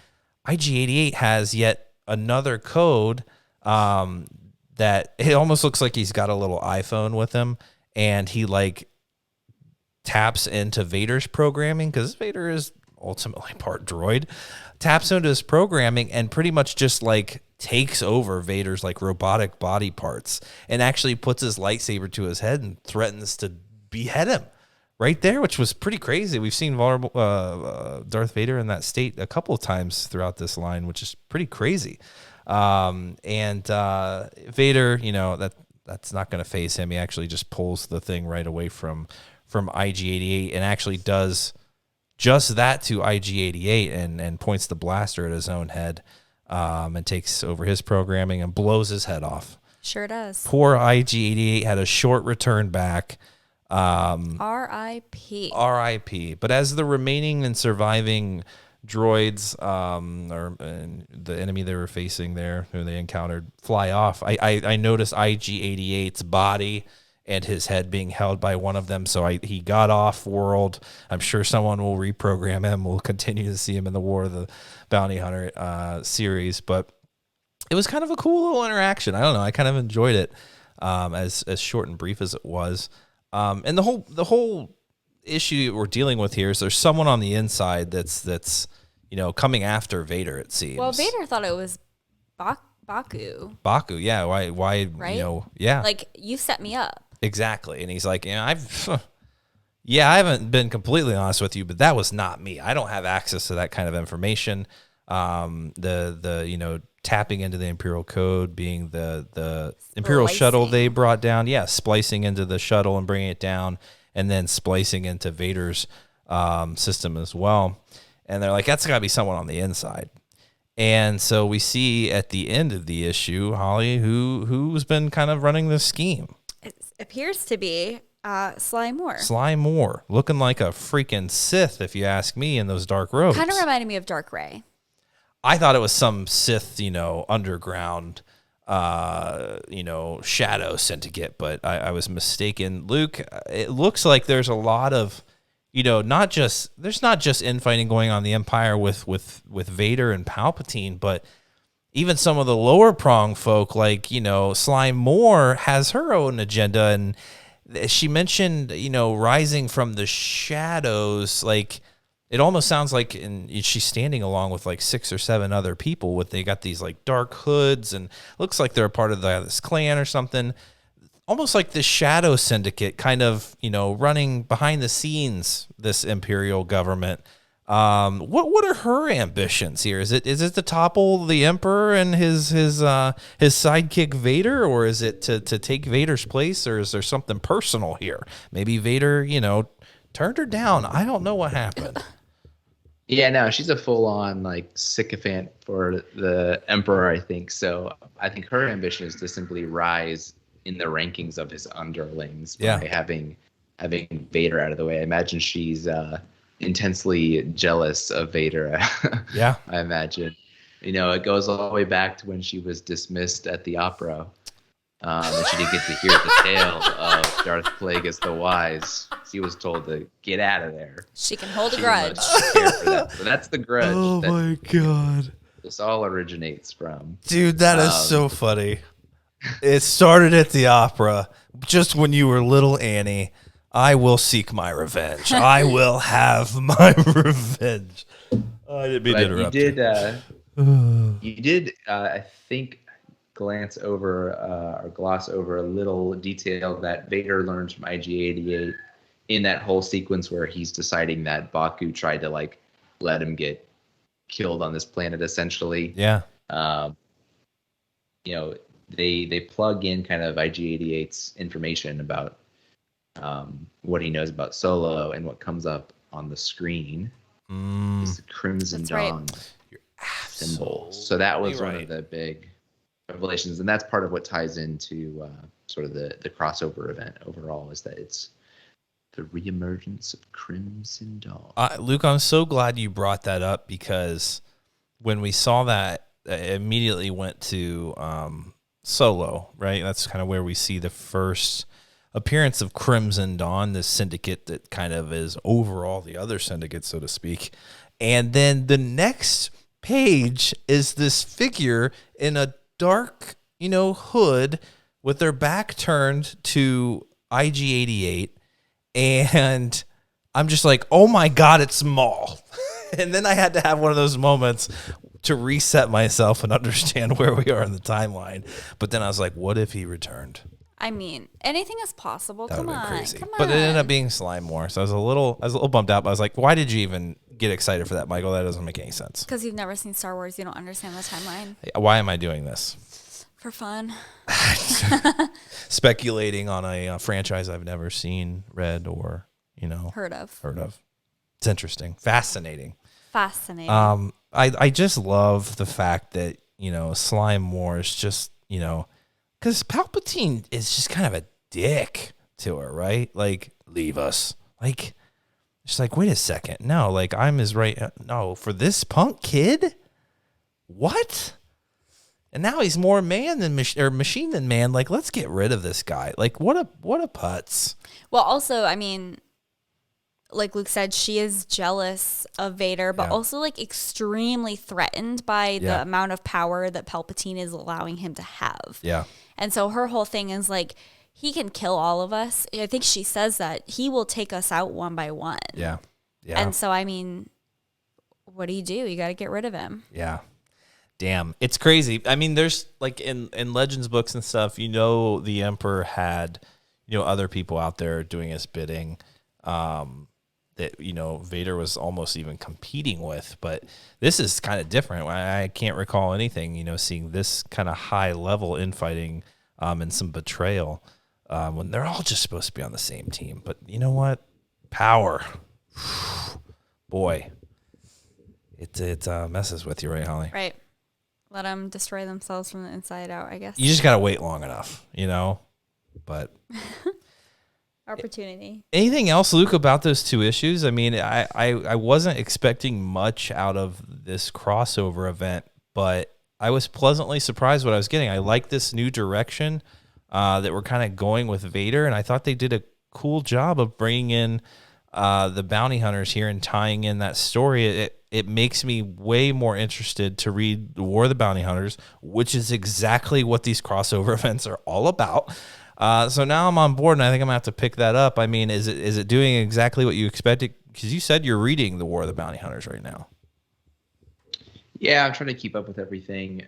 IG-88 has yet another code that it almost looks like he's got a little iPhone with him, and he taps into Vader's programming, because Vader is ultimately part droid, taps into his programming and pretty much just takes over Vader's robotic body parts, and actually puts his lightsaber to his head and threatens to behead him right there, which was pretty crazy. We've seen vulnerable Darth Vader in that state a couple of times throughout this line, which is pretty crazy. And Vader, that's not going to faze him. He actually just pulls the thing right away from IG-88 and actually does just that to IG-88 and points the blaster at his own head, and takes over his programming and blows his head off. Sure does. Poor IG-88 had a short return back. R.I.P. R.I.P. But as the remaining and surviving droids, or the enemy they were facing there, who they encountered, fly off, I noticed IG-88's body and his head being held by one of them. So he got off world. I'm sure someone will reprogram him. We'll continue to see him in the War of the Bounty Hunter series. But it was kind of a cool little interaction. I don't know. I kind of enjoyed it, as short and brief as it was. And the whole issue we're dealing with here is there's someone on the inside that's coming after Vader, it seems. Well, Vader thought it was Bokku. Bokku, yeah. Why? Right? Yeah. You set me up. Exactly. And he's like, I haven't been completely honest with you, but that was not me. I don't have access to that kind of information. The tapping into the Imperial code, being the Imperial shuttle they brought down. Yeah, splicing into the shuttle and bringing it down, and then splicing into Vader's system as well. And they're like, that's got to be someone on the inside. And so we see at the end of the issue, Holly, who's been kind of running this scheme. It appears to be Sly Moore. Sly Moore, looking like a freaking Sith, if you ask me, in those dark robes. Kind of reminded me of Dark Ray. I thought it was some Sith, underground, shadow syndicate, but I was mistaken. Luke, it looks like there's a lot of, there's not just infighting going on in the Empire with Vader and Palpatine, but even some of the lower prong folk, Sly Moore has her own agenda, and she mentioned, rising from the shadows, like it almost sounds like she's standing along with like 6 or 7 other people they got these like dark hoods and looks like they're a part of this clan or something. Almost like the Shadow Syndicate kind of, running behind the scenes, this Imperial government. What are her ambitions here? Is it to topple the Emperor and his sidekick Vader, or is it to take Vader's place, or is there something personal here? Maybe Vader, turned her down. I don't know what happened. Yeah, no, she's a full-on like sycophant for the Emperor, I think. So I think her ambition is to simply rise in the rankings of his underlings by having Vader out of the way. I imagine she's intensely jealous of Vader. Yeah, I imagine. It goes all the way back to when she was dismissed at the opera, and she didn't get to hear the tale of Darth Plagueis the Wise. She was told to get out of there. She can hold a grudge. So that's the grudge. Oh my God! This all originates from. Dude, that is so funny. It started at the opera, just when you were little Annie. I will seek my revenge. I will have my revenge. I didn't mean to interrupt you did, I think, glance over or gloss over a little detail that Vader learns from IG-88 in that whole sequence where he's deciding that Bokku tried to like let him get killed on this planet, essentially. Yeah. They plug in kind of IG-88's information about what he knows about Solo, and what comes up on the screen is the Crimson Dawn symbol. So that was one of the big revelations, and that's part of what ties into sort of the crossover event overall, is that it's the reemergence of Crimson Dawn. Luke, I'm so glad you brought that up, because when we saw that, it immediately went to Solo, right? That's kind of where we see the first appearance of Crimson Dawn, this syndicate that kind of is over all the other syndicates, so to speak. And then the next page is this figure in a dark, hood with their back turned to IG-88. And I'm just like, oh my God, it's Maul. And then I had to have one of those moments to reset myself and understand where we are in the timeline. But then I was like, what if he returned? I mean, anything is possible. Come on, crazy. Come But it on. ended up being Slime More, so I was a little bummed out. But I was like, why did you even get excited for that, Michael? That doesn't make any sense. Because you've never seen Star Wars, you don't understand the timeline. Why am I doing this? For fun. Speculating on a franchise I've never seen, read, or heard of. It's interesting, fascinating. I just love the fact that Slime More is just because Palpatine is just kind of a dick to her, right? Like, leave us. Like, she's like, wait a second. No, like, I'm his right. No, for this punk kid? What? And now he's more man than machine than man. Like, let's get rid of this guy. Like, what a putz. Well, also, I mean, like Luke said, she is jealous of Vader, but also like extremely threatened by the amount of power that Palpatine is allowing him to have. Yeah. And so her whole thing is like, he can kill all of us. I think she says that he will take us out one by one. Yeah. Yeah. And so, I mean, what do? You got to get rid of him. Yeah. Damn. It's crazy. I mean, there's like in Legends books and stuff, the Emperor had, other people out there doing his bidding. That Vader was almost even competing with, but this is kind of different. I can't recall anything seeing this kind of high level infighting and some betrayal when they're all just supposed to be on the same team. But you know what? Power, boy, it messes with you, right, Holly? Right. Let them destroy themselves from the inside out, I guess. You just gotta wait long enough, But. Opportunity. Anything else, Luke, about those two issues? I mean, I wasn't expecting much out of this crossover event, but I was pleasantly surprised what I was getting. I like this new direction that we're kind of going with Vader, and I thought they did a cool job of bringing in the bounty hunters here and tying in that story. It makes me way more interested to read the War of the Bounty Hunters, which is exactly what these crossover events are all about. So now I'm on board, and I think I'm going to have to pick that up. I mean, is it doing exactly what you expected? Because you said you're reading The War of the Bounty Hunters right now. Yeah, I'm trying to keep up with everything.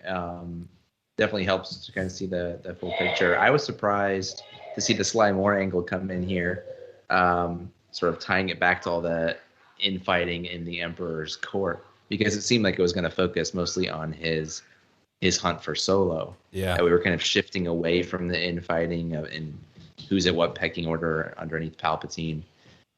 Definitely helps to kind of see the full picture. I was surprised to see the Sly Moore angle come in here, sort of tying it back to all the infighting in the Emperor's court, because it seemed like it was going to focus mostly on his hunt for Solo. Yeah, that we were kind of shifting away from the infighting and who's at what pecking order underneath Palpatine.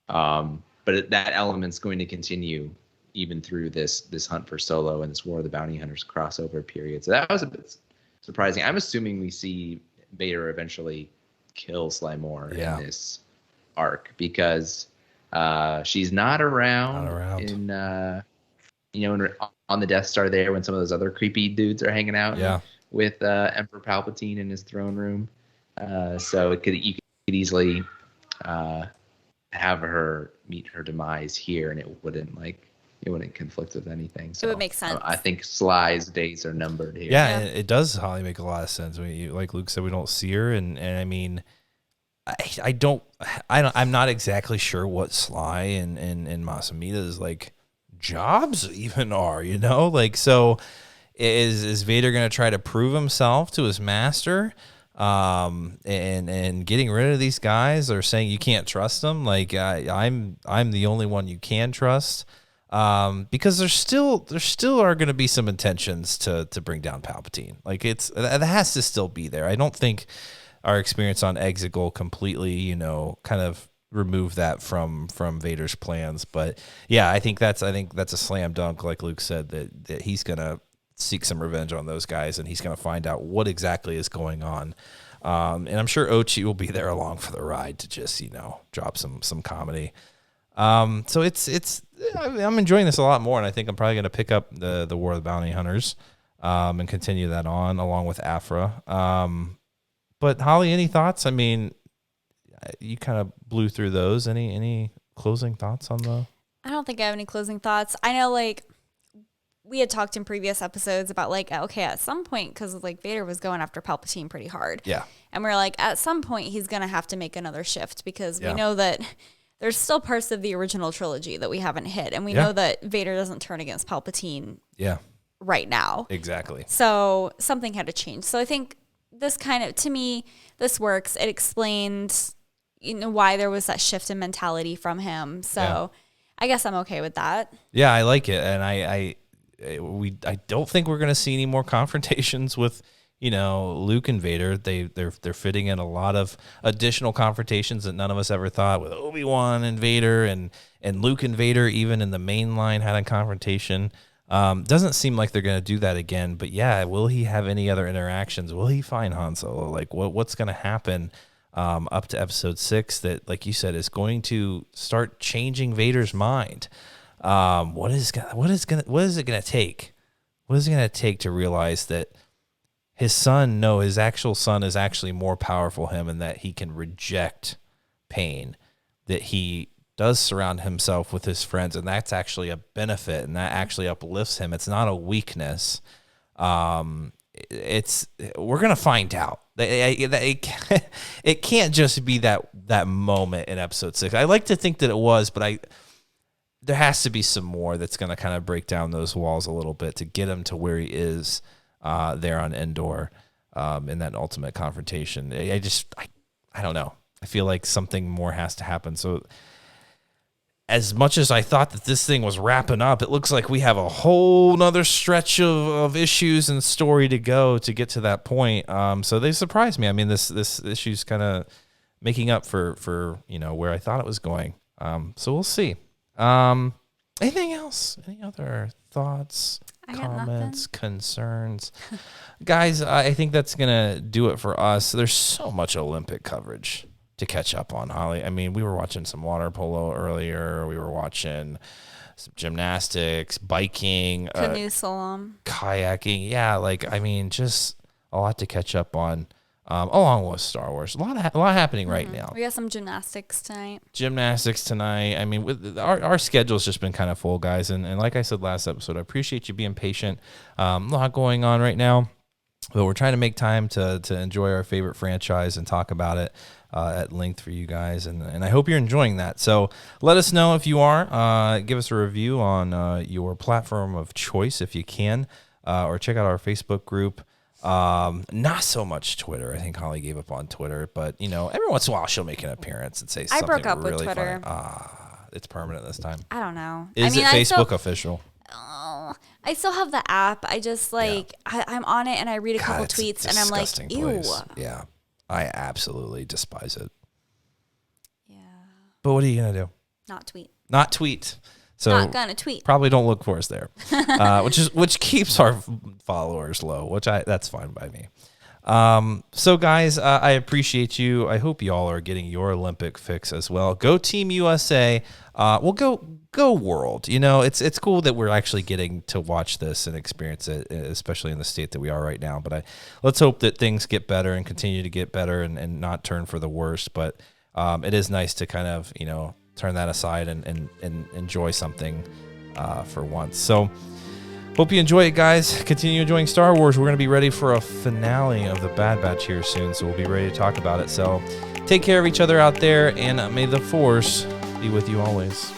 But that element's going to continue even through this hunt for Solo and this War of the Bounty Hunters crossover period. So that was a bit surprising. I'm assuming we see Vader eventually kill Sly Moore in this arc, because she's not around. In on the Death Star there when some of those other creepy dudes are hanging out with Emperor Palpatine in his throne room. So you could easily have her meet her demise here, and it wouldn't conflict with anything. So it would make sense. I think Sly's days are numbered here. Yeah, it does, Holly, make a lot of sense. Like Luke said, we don't see her, and I mean, I'm not exactly sure what Sly and Masamita's like jobs even are, like, so is Vader going to try to prove himself to his master, and getting rid of these guys, or saying you can't trust them? Like, I'm the only one you can trust, because there still are going to be some intentions to bring down Palpatine. Like, that has to still be there. I don't think our experience on Exegol completely, kind of remove that from Vader's plans. But yeah, I think that's a slam dunk, like Luke said, that he's gonna seek some revenge on those guys, and he's gonna find out what exactly is going on. And I'm sure Ochi will be there along for the ride to just drop some comedy. So I'm enjoying this a lot more, and I think I'm probably gonna pick up the War of the Bounty Hunters, and continue that on along with Afra. But Holly, any thoughts? I mean, you kind of blew through those. Any closing thoughts on the? I don't think I have any closing thoughts. I know, like, we had talked in previous episodes about, like, okay, at some point, because like Vader was going after Palpatine pretty hard. Yeah. And we're like, at some point, he's going to have to make another shift, because we know that there's still parts of the original trilogy that we haven't hit. And we know that Vader doesn't turn against Palpatine right now. Exactly. So something had to change. So I think this kind of, to me, this works. It explains why there was that shift in mentality from him. So I guess I'm okay with that. Yeah, I like it. And I don't think we're going to see any more confrontations with, Luke and Vader. They're fitting in a lot of additional confrontations that none of us ever thought, with Obi-Wan and Vader, and Luke and Vader, even in the main line, had a confrontation. Doesn't seem like they're going to do that again, but yeah, will he have any other interactions? Will he find Han Solo? Like, what's going to happen up to episode 6 that, like you said, is going to start changing Vader's mind? What is it going to take? What is it going to take to realize that his actual son is actually more powerful than him, and that he can reject pain, that he does surround himself with his friends, and that's actually a benefit, and that actually uplifts him. It's not a weakness. We're gonna find out. It can't just be that moment in episode 6. I like to think that it was, but there has to be some more that's gonna kind of break down those walls a little bit to get him to where he is there on Endor, in that ultimate confrontation. I don't know. I feel like something more has to happen. So, as much as I thought that this thing was wrapping up, it looks like we have a whole nother stretch of issues and story to go to get to that point. So they surprised me. I mean, this issue's kind of making up for where I thought it was going. So we'll see. Anything else? Any other thoughts, comments, concerns? Guys, I think that's going to do it for us. There's so much Olympic coverage to catch up on, Holly. I mean, we were watching some water polo earlier. We were watching some gymnastics, biking, canoe slalom, kayaking. Yeah, just a lot to catch up on, along with Star Wars. A lot happening right now. We got some gymnastics tonight. I mean, with our schedule's just been kind of full, guys. And like I said last episode, I appreciate you being patient. A lot going on right now. But we're trying to make time to enjoy our favorite franchise and talk about it at length for you guys. And I hope you're enjoying that. So let us know if you are. Give us a review on your platform of choice if you can, or check out our Facebook group. Not so much Twitter. I think Holly gave up on Twitter, but every once in a while she'll make an appearance and say something really funny. I broke up with Twitter. It's permanent this time. I don't know. Is it Facebook official? Oh, I still have the app. I just I'm on it and I read a couple tweets and I'm like, ew. Yeah. I absolutely despise it. Yeah. But what are you going to do? Not tweet. So not gonna tweet. Probably don't look for us there, which keeps our followers low. That's fine by me. So guys, I appreciate you. I hope y'all are getting your Olympic fix as well. Go Team USA. Well, go world. It's cool that we're actually getting to watch this and experience it, especially in the state that we are right now. But let's hope that things get better and continue to get better and not turn for the worst. But it is nice to kind of turn that aside and enjoy something for once. So hope you enjoy it, guys. Continue enjoying Star Wars. We're going to be ready for a finale of the Bad Batch here soon, so we'll be ready to talk about it. So take care of each other out there, and may the Force be with you always.